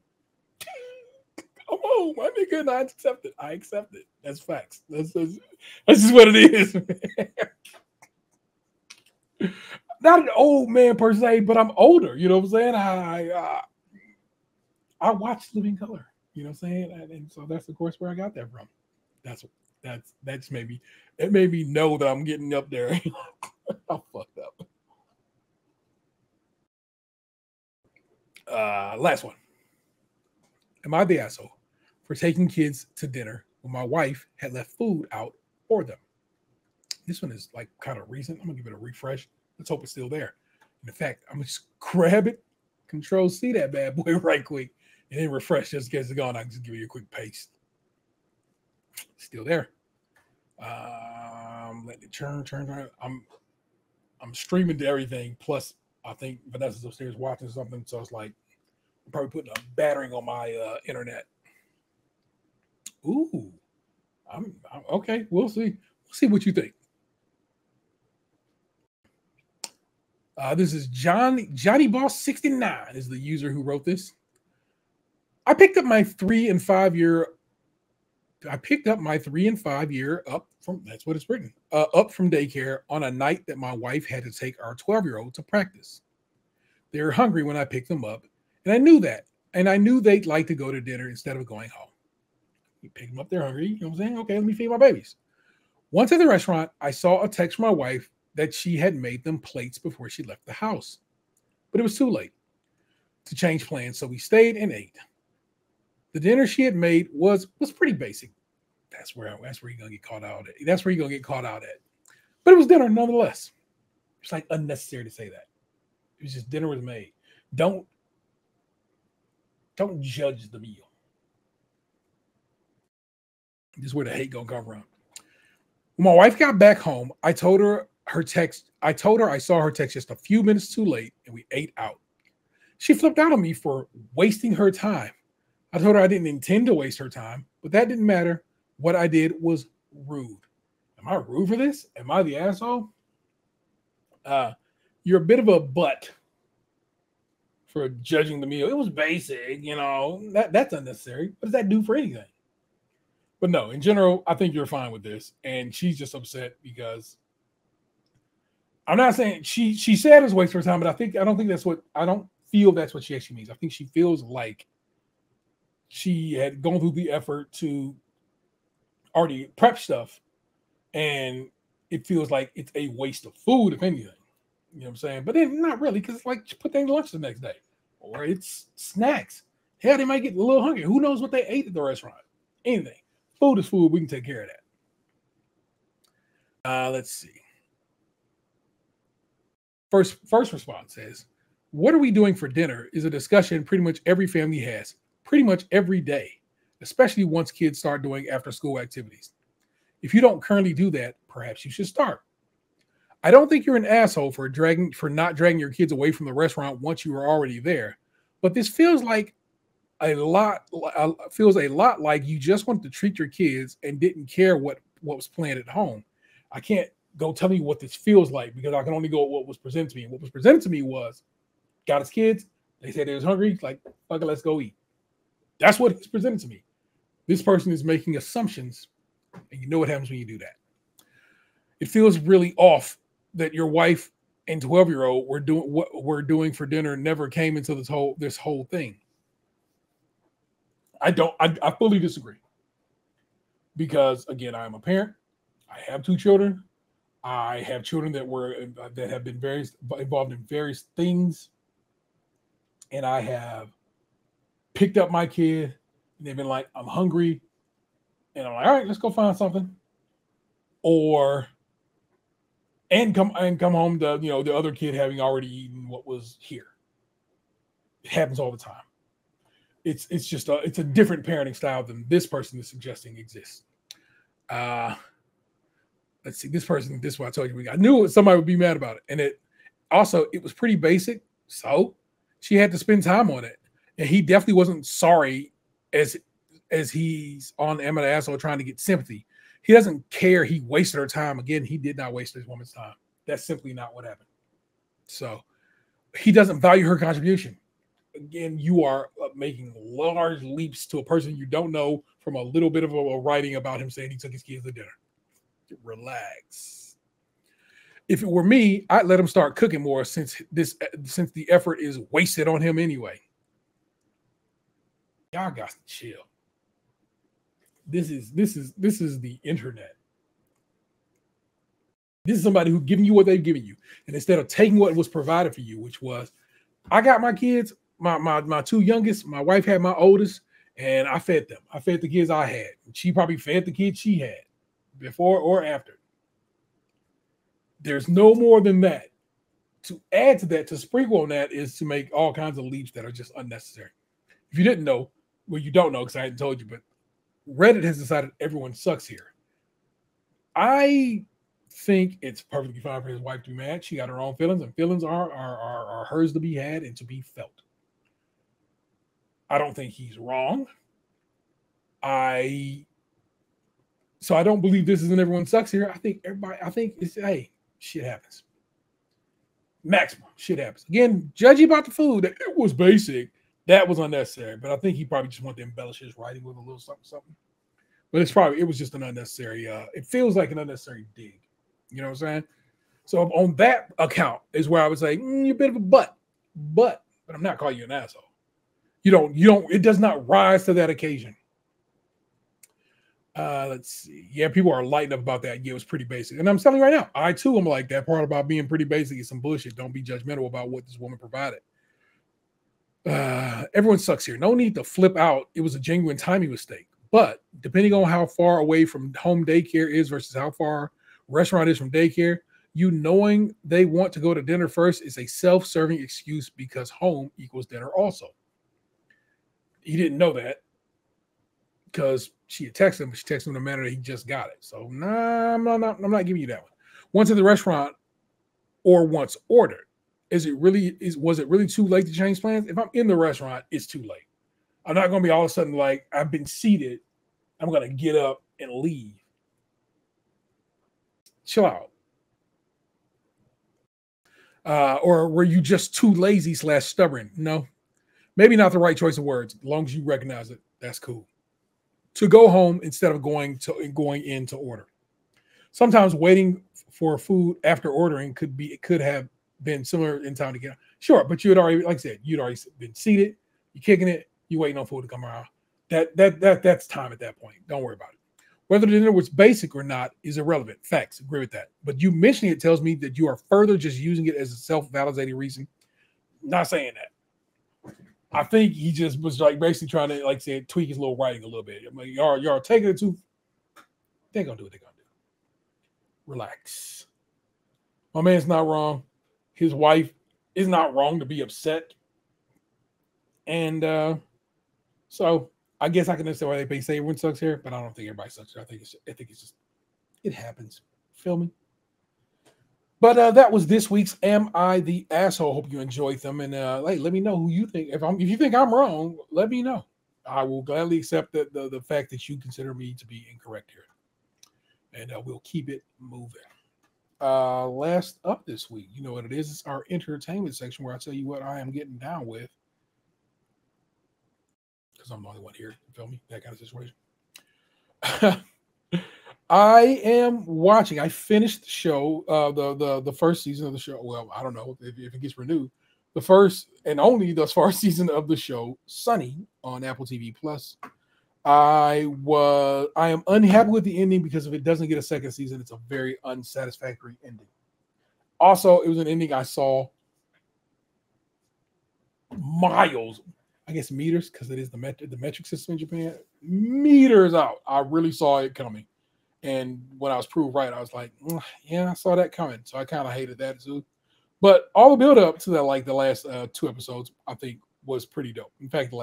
I'm old, my nigga, and I accept it. I accept it. That's facts. That's just what it is. Not an old man per se, but I'm older. You know what I'm saying? I watched Living Color. You know what I'm saying? And so that's of course where I got that from. That's maybe it made me know that I'm getting up there. I fucked up. Last one. Am I the asshole for taking kids to dinner when my wife had left food out for them? This one is like kind of recent. I'm gonna give it a refresh. Let's hope it's still there. And in fact, I'm gonna just grab it, Control C that bad boy right quick, and then refresh just in case it's gone. I can just give you a quick paste. Still there. Let it turn. I'm streaming to everything. Plus, I think Vanessa's upstairs watching something, so it's like I'm probably putting a battering on my internet. Ooh, I'm okay. We'll see. We'll see what you think. This is Johnny Boss 69 is the user who wrote this. I picked up my 3 and 5 year. I picked up my 3 and 5 year up from, that's what it's written, up from daycare on a night that my wife had to take our 12-year-old to practice. They were hungry when I picked them up, and I knew that. And I knew they'd like to go to dinner instead of going home. You pick them up, they're hungry. You know what I'm saying? Okay, let me feed my babies. Once at the restaurant, I saw a text from my wife that she had made them plates before she left the house. But it was too late to change plans, so we stayed and ate. The dinner she had made was pretty basic. That's where you're gonna get caught out at. That's where you're gonna get caught out at. But it was dinner nonetheless. It's like unnecessary to say that. It was just dinner was made. Don't judge the meal. This is where the hate gonna come from. When my wife got back home, I told her I saw her text just a few minutes too late and we ate out. She flipped out on me for wasting her time. I told her I didn't intend to waste her time, but that didn't matter. What I did was rude. Am I rude for this? Am I the asshole? You're a bit of a butt. for judging the meal. It was basic, you know. That's unnecessary. What does that do for anything? But no, in general, I think you're fine with this. And she's just upset because I'm not saying she said it's a waste of her time, but I don't feel that's what she actually means. I think she feels like she had gone through the effort to already prep stuff, and it feels like it's a waste of food, if anything. You know what I'm saying? But then not really, because it's like put things lunch the next day. Or it's snacks. Hell, they might get a little hungry. Who knows what they ate at the restaurant? Anything. Food is food. We can take care of that. Let's see. First response says, what are we doing for dinner is a discussion pretty much every family has, pretty much every day, especially once kids start doing after school activities. If you don't currently do that, perhaps you should start. I don't think you're an asshole for not dragging your kids away from the restaurant once you were already there, but this feels a lot like you just wanted to treat your kids and didn't care what was planned at home. I can't go tell you what this feels like because I can only go with what was presented to me. And what was presented to me was, got his kids. They said they was hungry. Like, fuck it, let's go eat. That's what was presented to me. This person is making assumptions, and you know what happens when you do that. It feels really off that your wife and 12-year-old were doing what we're doing for dinner never came into this whole thing. I fully disagree. Because again, I am a parent. I have 2 children. I have children that have been involved in various things. And I have picked up my kid and they've been like, I'm hungry. And I'm like, all right, let's go find something. And come home to, the other kid having already eaten what was here. It happens all the time. It's just it's a different parenting style than this person is suggesting exists. Let's see, this is what I told you. I knew somebody would be mad about it. And it was pretty basic. So she had to spend time on it. And he definitely wasn't sorry as he's on Emma the asshole trying to get sympathy. He doesn't care. He wasted her time. Again, he did not waste this woman's time. That's simply not what happened. So he doesn't value her contribution. Again, you are making large leaps to a person you don't know from a little bit of a writing about him saying he took his kids to dinner. Relax. If it were me, I'd let him start cooking more since the effort is wasted on him anyway. Y'all got to chill. This is the internet. This is somebody who's giving you what they've given you. And instead of taking what was provided for you, which was, I got my kids, my 2 youngest, my wife had my oldest, and I fed them. I fed the kids I had. She probably fed the kids she had before or after. There's no more than that. To add to that, to sprinkle on that, is to make all kinds of leaps that are just unnecessary. If you didn't know, well, you don't know because I hadn't told you, but Reddit has decided everyone sucks here. I think it's perfectly fine for his wife to be mad. She got her own feelings, and feelings are hers to be had and to be felt. I don't think he's wrong. So I don't believe this isn't everyone sucks here. I think it's, hey, shit happens. Maximum shit happens. Again, judgy about the food. It was basic. That was unnecessary. But I think he probably just wanted to embellish his writing with a little something. But it was just an unnecessary, it feels like an unnecessary dig. You know what I'm saying? So on that account is where I would say, you're a bit of a butt. But I'm not calling you an asshole. It does not rise to that occasion. Let's see. Yeah, people are lighting up about that. Yeah, it was pretty basic. And I'm telling you right now, I too am like, that part about being pretty basic is some bullshit. Don't be judgmental about what this woman provided. Everyone sucks here. No need to flip out. It was a genuine timing mistake. But depending on how far away from home daycare is versus how far restaurant is from daycare, you knowing they want to go to dinner first is a self-serving excuse because home equals dinner also. He didn't know that because she had texted him, but she texted him in a manner that he just got it. So I'm not giving you that one. Once at the restaurant or once ordered, was it really too late to change plans? If I'm in the restaurant, it's too late. I'm not going to be all of a sudden like, I've been seated, I'm going to get up and leave. Chill out. Or were you just too lazy / stubborn? No, maybe not the right choice of words. As long as you recognize it, that's cool. To go home instead of going in to order. Sometimes waiting for food after ordering could have been similar in time to get. Sure, but you had already, like I said, you'd already been seated. You're kicking it. You waiting on food to come around. That's time at that point. Don't worry about it. Whether the dinner was basic or not is irrelevant. Facts, agree with that. But you mentioning it tells me that you are further just using it as a self-validating reason. Not saying that. I think he just was like basically trying to, like I said, tweak his little writing a little bit. I mean, y'all taking it too. They're gonna do what they're gonna do. Relax. My man's not wrong. His wife is not wrong to be upset. And so I guess I can understand why they say everyone sucks here, but I don't think everybody sucks here. I think it's just it happens. Feel me? But that was this week's Am I the Asshole? Hope you enjoyed them. And hey, let me know who you think. If you think I'm wrong, let me know. I will gladly accept the fact that you consider me to be incorrect here. And we'll keep it moving. Last up this week, you know what it is? It's our entertainment section where I tell you what I am getting down with. Because I'm the only one here. You feel me? That kind of situation. I am watching. I finished the show, the first season of the show. Well, I don't know if it gets renewed. The first and only thus far season of the show, Sunny, on Apple TV Plus. I am unhappy with the ending because if it doesn't get a second season, it's a very unsatisfactory ending. Also, it was an ending I saw miles, I guess meters, because it is the metric system in Japan, meters out. I really saw it coming. And when I was proved right, I was like, yeah, I saw that coming. So I kind of hated that too. But all the build up to that, like the last 2 episodes, I think was pretty dope. In fact,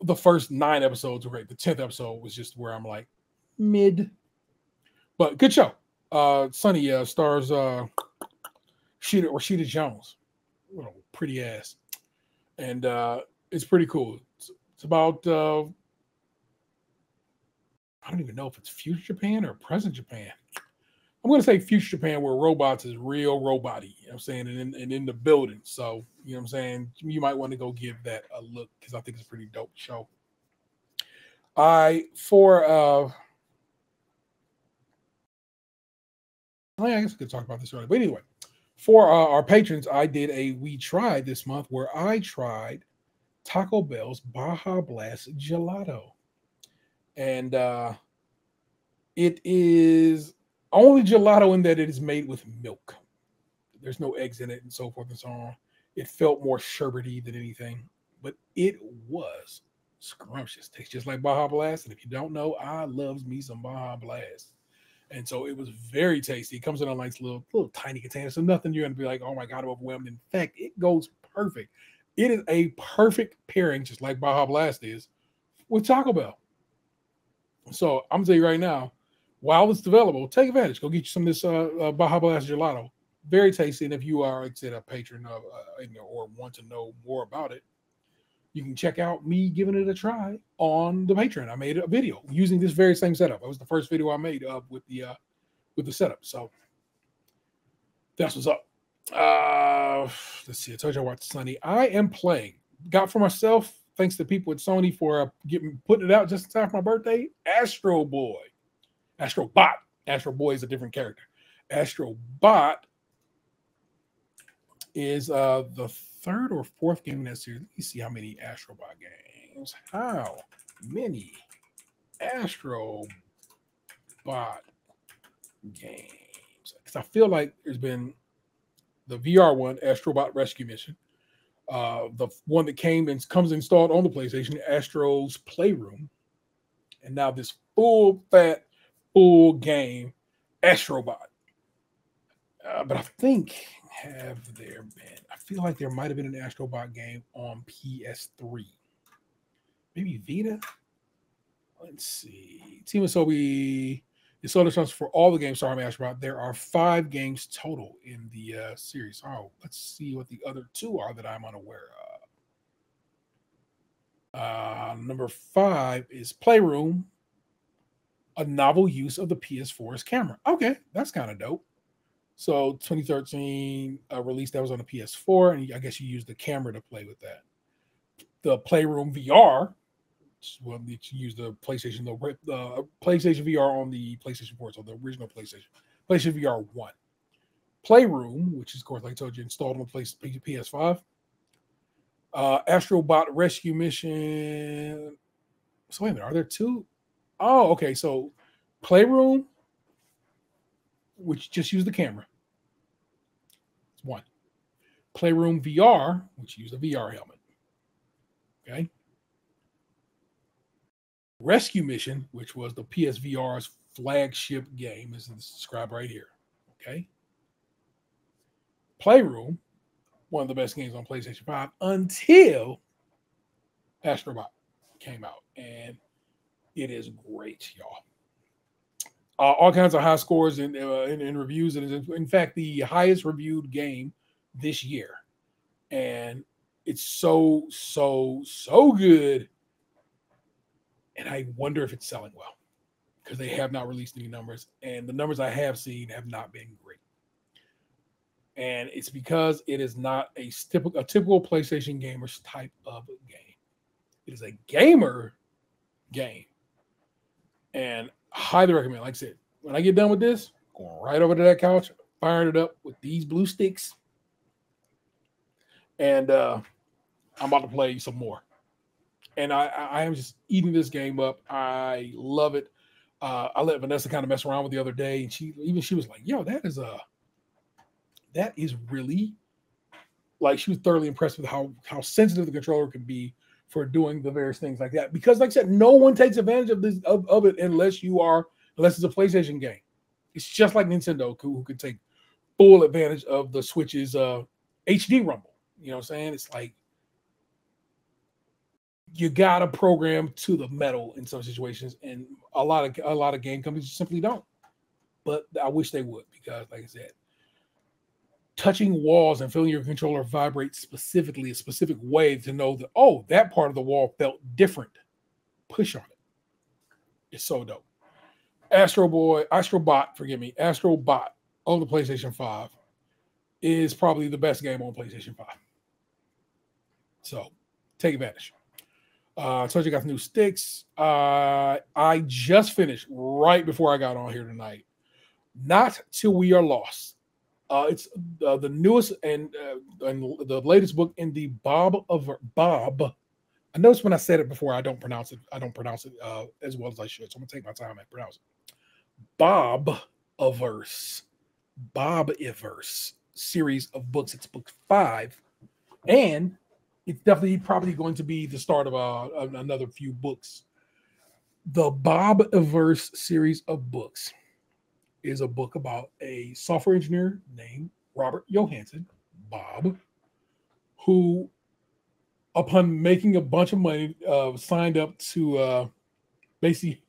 the first 9 episodes were great. The 10th episode was just where I'm like mid, but good show. Sunny stars Rashida Jones, what a pretty ass, and it's pretty cool. It's about I don't even know if it's future Japan or present Japan. I'm going to say future Japan where robots is real robot-y, you know what I'm saying, and in the building. So, you know what I'm saying, you might want to go give that a look because I think it's a pretty dope show. I guess we could talk about this earlier. But anyway, for our patrons, I did We Tried this month where I tried Taco Bell's Baja Blast Gelato. And it is only gelato in that it is made with milk. There's no eggs in it and so forth and so on. It felt more sherbety than anything, but it was scrumptious. Tastes just like Baja Blast. And if you don't know, I loves me some Baja Blast. And so it was very tasty. It comes in a nice little tiny container. So nothing you're going to be like, oh my God, I'm overwhelmed. In fact, it goes perfect. It is a perfect pairing, just like Baja Blast is, with Taco Bell. So I'm going to tell you right now, while it's available, take advantage. Go get you some of this Baja Blast Gelato. Very tasty. And if you are, like I said, a patron of or want to know more about it, you can check out me giving it a try on the Patreon. I made a video using this very same setup. It was the first video I made with the setup. So that's what's up. Let's see. I told you I watched Sunny. I am playing. Got for myself, thanks to people at Sony for putting it out just in time for my birthday. Astro Boy. Astro Bot. Astro Boy is a different character. Astro Bot is the 3rd or 4th game in that series. Let me see how many Astro Bot games. How many Astro Bot games? Because I feel like there's been the VR one, Astro Bot Rescue Mission. The one that comes installed on the PlayStation, Astro's Playroom. And now this full game, Astrobot. But I think I feel like there might have been an Astrobot game on PS3. Maybe Vita? Let's see. Team Asobi is sold responsible for all the games starring Astrobot. There are 5 games total in the series. Oh, let's see what the other 2 are that I'm unaware of. Number 5 is Playroom, a novel use of the PS4's camera. Okay, that's kind of dope. So 2013 release that was on the PS4, and I guess you use the camera to play with that. The Playroom VR, well, you use the PlayStation VR on the PlayStation 4, so the original PlayStation VR 1. Playroom, which is, of course, like I told you, installed on the PS5. Astrobot Rescue Mission. So wait a minute, are there two? Oh, okay. So Playroom, which just use the camera. It's one. Playroom VR, which use a VR helmet. Okay. Rescue Mission, which was the PSVR's flagship game, as it's described right here. Okay. Playroom, one of the best games on PlayStation 5 until Astrobot came out, and it is great, y'all. All kinds of high scores in reviews, and it's in fact the highest reviewed game this year, and it's so good. And I wonder if it's selling well, because they have not released any numbers, and the numbers I have seen have not been great. And it's because it is not a typical PlayStation gamer's type of game. It is a gamer game. And I highly recommend, like I said, when I get done with this, going right over to that couch, firing it up with these blue sticks. And I'm about to play some more. And I am just eating this game up. I love it. I let Vanessa kind of mess around with the other day, and she was like, yo, that is really, like, she was thoroughly impressed with how sensitive the controller can be for doing the various things like that. Because, like I said, no one takes advantage of this of it unless it's a PlayStation game. It's just like Nintendo, who could take full advantage of the Switch's HD rumble. You know what I'm saying? It's like you gotta program to the metal in some situations, and a lot of game companies simply don't. But I wish they would, because, like I said, touching walls and feeling your controller vibrate specifically a specific way to know that, oh, that part of the wall felt different. Push on it. It's so dope. Astrobot on the PlayStation 5 is probably the best game on PlayStation 5. So take advantage. I told you I got the new sticks. I just finished right before I got on here tonight. Not Till We Are Lost. It's the newest and the latest book in the Bob. I noticed when I said it before, I don't pronounce it as well as I should. So I'm gonna take my time and pronounce it. Bob-iverse series of books. It's book 5, and it's definitely probably going to be the start of another few books. The Bob-iverse series of books is a book about a software engineer named Robert Johansson, Bob, who, upon making a bunch of money, signed up to basically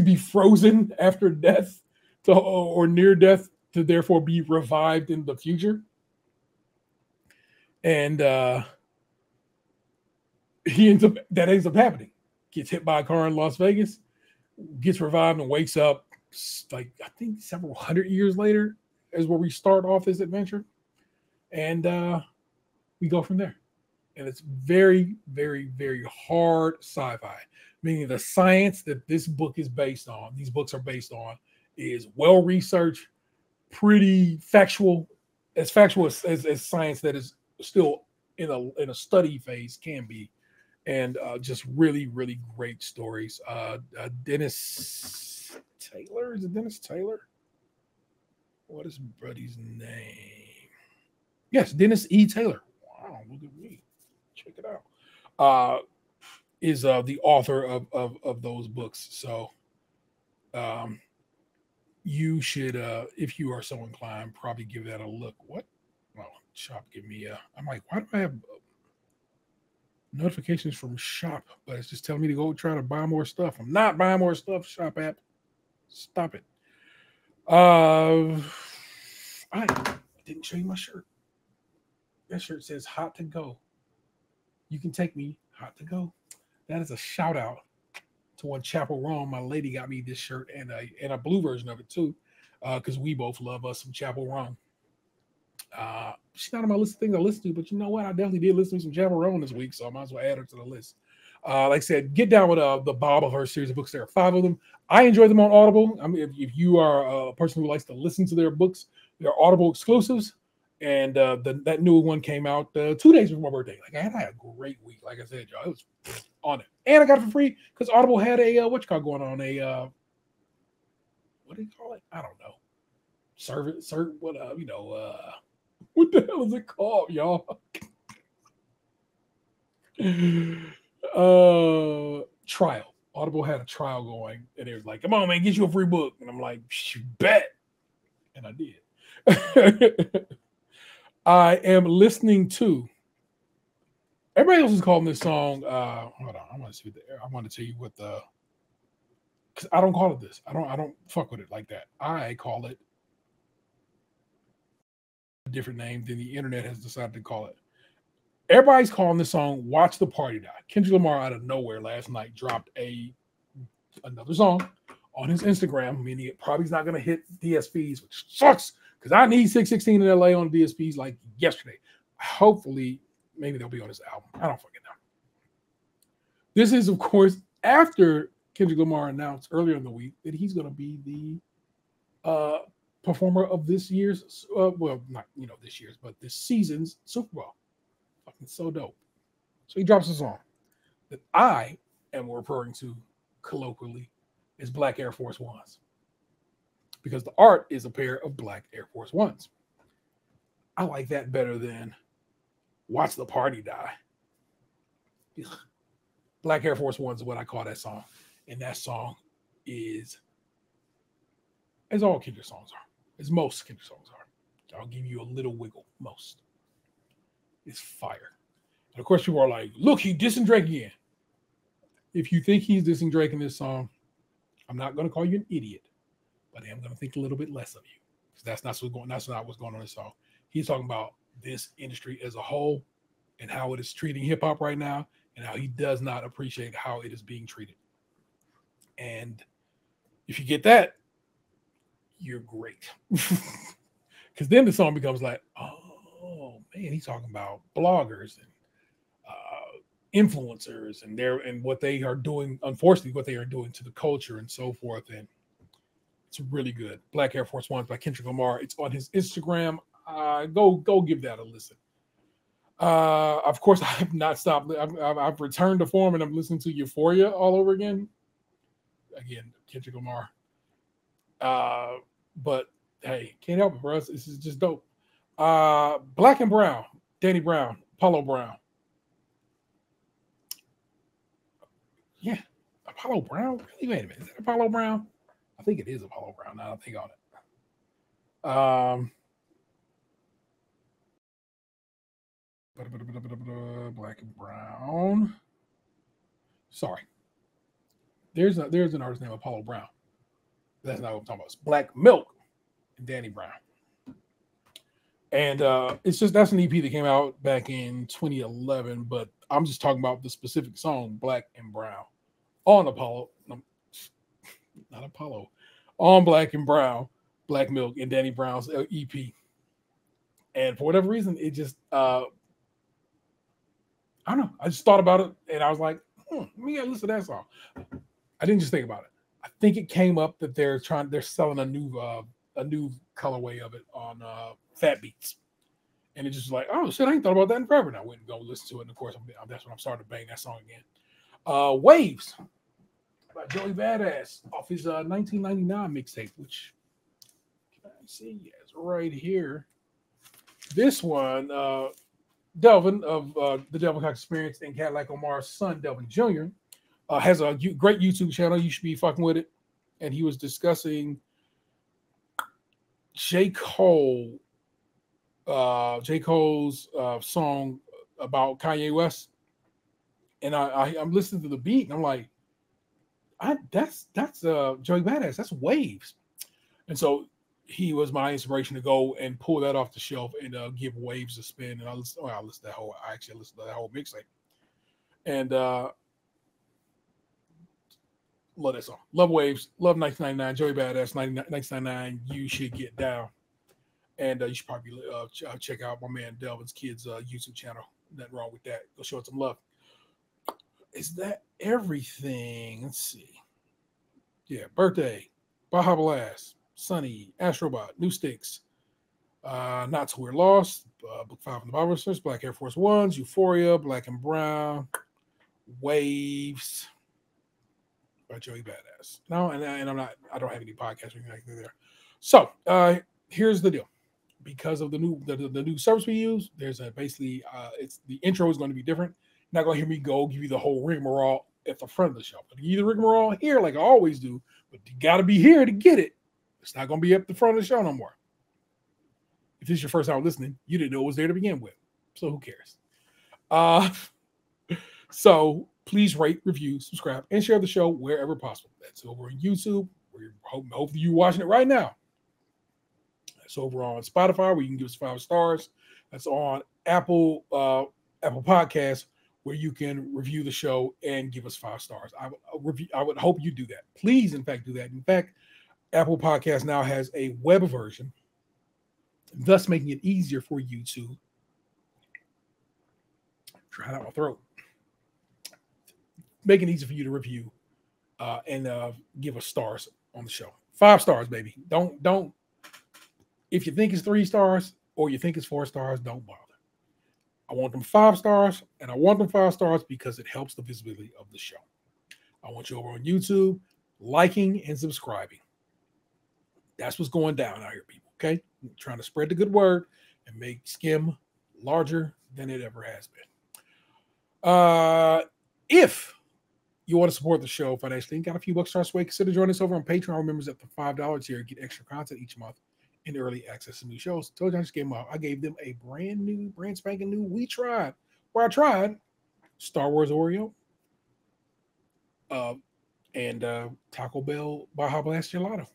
be frozen after death or near death, to therefore be revived in the future. And that ends up happening. Gets hit by a car in Las Vegas, gets revived, and wakes up, like, I think several hundred years later is where we start off this adventure. And we go from there. And it's very, very, very hard sci-fi, meaning the science that these books are based on, is well-researched, pretty factual, as factual as science that is still in a study phase can be. And just really, really great stories. Dennis Taylor? Is it Dennis Taylor? What is Buddy's name? Yes, Dennis E. Taylor. Wow, look at me. Check it out. Is the author of those books. So you should, if you are so inclined, probably give that a look. What? Oh, Shop give me I'm like, why do I have notifications from Shop, but it's just telling me to go try to buy more stuff? I'm not buying more stuff, Shop app. Stop it. I didn't show you my shirt. That shirt says hot to go. You can take me hot to go. That is a shout out to one Chapel Rome. My lady got me this shirt and a blue version of it too, because we both love us some Chapel Rome. She's not on my list of things I listen to, but you know what? I definitely did listen to some Jamarone this week, so I might as well add her to the list. Like I said, get down with the Bob of her series of books. There are 5 of them. I enjoy them on Audible. I mean, if you are a person who likes to listen to their books, they're Audible exclusives. And that new one came out 2 days before my birthday. Like I had a great week. Like I said, y'all, it was on it, and I got it for free because Audible had a going on, a what do you call it? I don't know. What the hell is it called, y'all? Trial. Audible had a trial going, and it was like, "Come on, man, get you a free book." And I'm like, "Bet," and I did. I am listening to. Everybody else is calling this song. Hold on, I want to see. I want to tell you what the. Because I don't call it this. I don't fuck with it like that. I call it a different name than the internet has decided to call it. Everybody's calling this song "Watch the Party Die." Kendrick Lamar out of nowhere last night dropped another song on his Instagram, meaning it probably is not going to hit DSPs, which sucks because I need 616 in LA on DSPs like yesterday. Hopefully, maybe they'll be on his album. I don't fucking know. This is, of course, after Kendrick Lamar announced earlier in the week that he's going to be the performer of this year's, well, not this year's, but this season's Super Bowl. Fucking so dope. So he drops a song that I am referring to colloquially as Black Air Force Ones, because the art is a pair of Black Air Force Ones. I like that better than Watch the Party Die. Black Air Force Ones is what I call that song. And that song is, as all Kendrick songs are, as most Kendrick songs are. I'll give you a little wiggle. Most. It's fire. And of course, people are like, look, he dissing Drake again. If you think he's dissing Drake in this song, I'm not going to call you an idiot, but I am going to think a little bit less of you. Because that's not what's going on in this song. He's talking about this industry as a whole and how it is treating hip hop right now and how he does not appreciate how it is being treated. And if you get that, you're great. Because then the song becomes like, oh man, he's talking about bloggers and influencers and what they are doing, unfortunately, what they are doing to the culture and so forth. And it's really good. Black Air Force Ones by Kendrick Lamar. It's on his Instagram. Go give that a listen. Of course, I have not stopped. I've returned to form and I'm listening to Euphoria all over again. Again, Kendrick Lamar. But hey, can't help it, bro. This is just dope. Black and Brown, Danny Brown, Apollo Brown. Yeah, Apollo Brown. Really? Wait a minute. Is that Apollo Brown? I think it is Apollo Brown. Now I think on it. Black and Brown. Sorry. There's an artist named Apollo Brown. That's not what I'm talking about. It's Black Milk and Danny Brown. And that's an EP that came out back in 2011, but I'm just talking about the specific song, Black and Brown, on Apollo, not Apollo, on Black and Brown, Black Milk and Danny Brown's EP. And for whatever reason, it just, I don't know. I just thought about it and I was like, let me listen to that song. I didn't just think about it. I think it came up that they're selling a new colorway of it on Fat Beats. And it just was like, oh shit, I ain't thought about that in forever. And I went and go listen to it. And of course, that's when I'm starting to bang that song again. Waves by Joey Badass off his 1999 mixtape, which can I see? Yes, right here. This one, Delvin of the Devil Cox Experience and Cadillac Omar's son, Delvin Jr., has a great YouTube channel. You should be fucking with it. And he was discussing J. Cole's song about Kanye West. And I'm listening to the beat and I'm like, that's Joey Badass. That's Waves. And so he was my inspiration to go and pull that off the shelf and give Waves a spin. And I listened to that whole mixtape. And love that song. Love Waves. Love 1999. Joey Badass. 1999. You should get down. And you should probably check out my man Delvin's kids' YouTube channel. Nothing wrong with that. Go show it some love. Is that everything? Let's see. Yeah, birthday, Baja Blast, Sunny, Astrobot, New Sticks, Not To Wear Lost, Book 5 in the Bible Verse, Black Air Force Ones, Euphoria, Black and Brown, Waves, by Joey Badass. No, and I don't have any podcasts or anything like that there. So here's the deal. Because of the new service we use, there's basically it's the intro is going to be different. You're not going to hear me give you the whole rigmarole at the front of the show. But you the rigmarole here like I always do, but you got to be here to get it. It's not going to be at the front of the show no more. If this is your first time listening, you didn't know it was there to begin with. So who cares? So please rate, review, subscribe, and share the show wherever possible. That's over on YouTube, where hopefully you're watching it right now. That's over on Spotify, where you can give us 5 stars. That's on Apple Podcasts, where you can review the show and give us 5 stars. I would hope you do that. Please, in fact, do that. In fact, Apple Podcasts now has a web version, thus making it easier for you to try it out my throat. Making it easy for you to review and give us stars on the show. 5 stars, baby. Don't. If you think it's 3 stars or you think it's 4 stars, don't bother. I want them 5 stars, and I want them 5 stars because it helps the visibility of the show. I want you over on YouTube liking and subscribing. That's what's going down out here, people. Okay, I'm trying to spread the good word and make SKiM larger than it ever has been. If you want to support the show financially and got a few bucks our way, consider joining us over on Patreon. Our members at the $5 tier get extra content each month and early access to new shows. Told you I just gave them out. I gave them a brand spanking new I tried Star Wars Oreo and Taco Bell Baja Blast Gelato.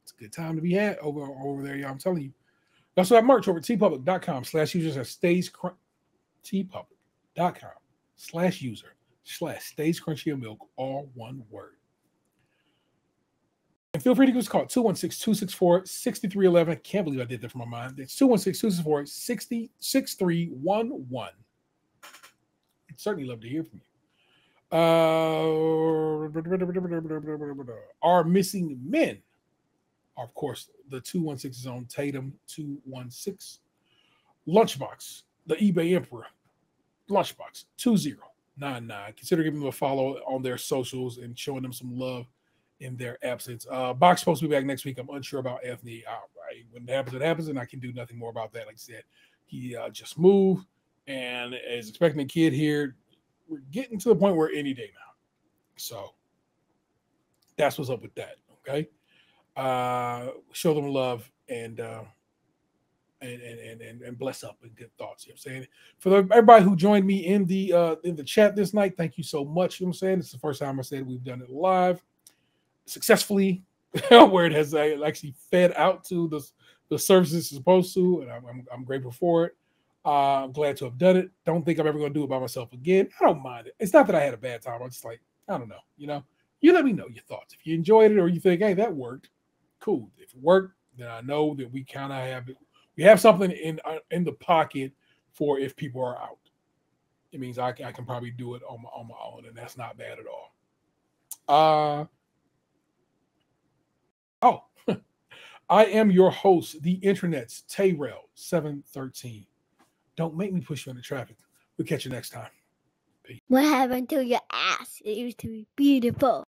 It's a good time to be had over there, y'all. I'm telling you. We also have merch over at tpublic.com/users tpublic.com/user/stays crunchy milk, all one word. And feel free to give us a call at 216-264-6311. Can't believe I did that from my mind. It's 216-264-6311. I'd certainly love to hear from you. Our missing men are, of course, the 216 is on Tatum 216. Lunchbox, the eBay Emperor. Lunchbox 2099. Consider giving them a follow on their socials and showing them some love in their absence. Box supposed to be back next week. I'm unsure about Anthony. When it happens, and I can do nothing more about that. Like I said, he just moved and is expecting a kid here. We're getting to the point where any day now. So that's what's up with that. Okay. Show them love and bless up and good thoughts. You know what I'm saying? For everybody who joined me in the chat this night, thank you so much. You know what I'm saying? It's the first time I said we've done it live successfully, where it has actually fed out to the services it's supposed to, and I'm grateful for it. I'm glad to have done it. Don't think I'm ever going to do it by myself again. I don't mind it. It's not that I had a bad time. I'm just like, I don't know. You let me know your thoughts. If you enjoyed it or you think, hey, that worked, cool. If it worked, then I know that we kind of have it. We have something in the pocket for if people are out. It means I can probably do it on my own, and that's not bad at all. I am your host, the internet's Tayrell713. Don't make me push you into traffic. We'll catch you next time. Peace. What happened to your ass? It used to be beautiful.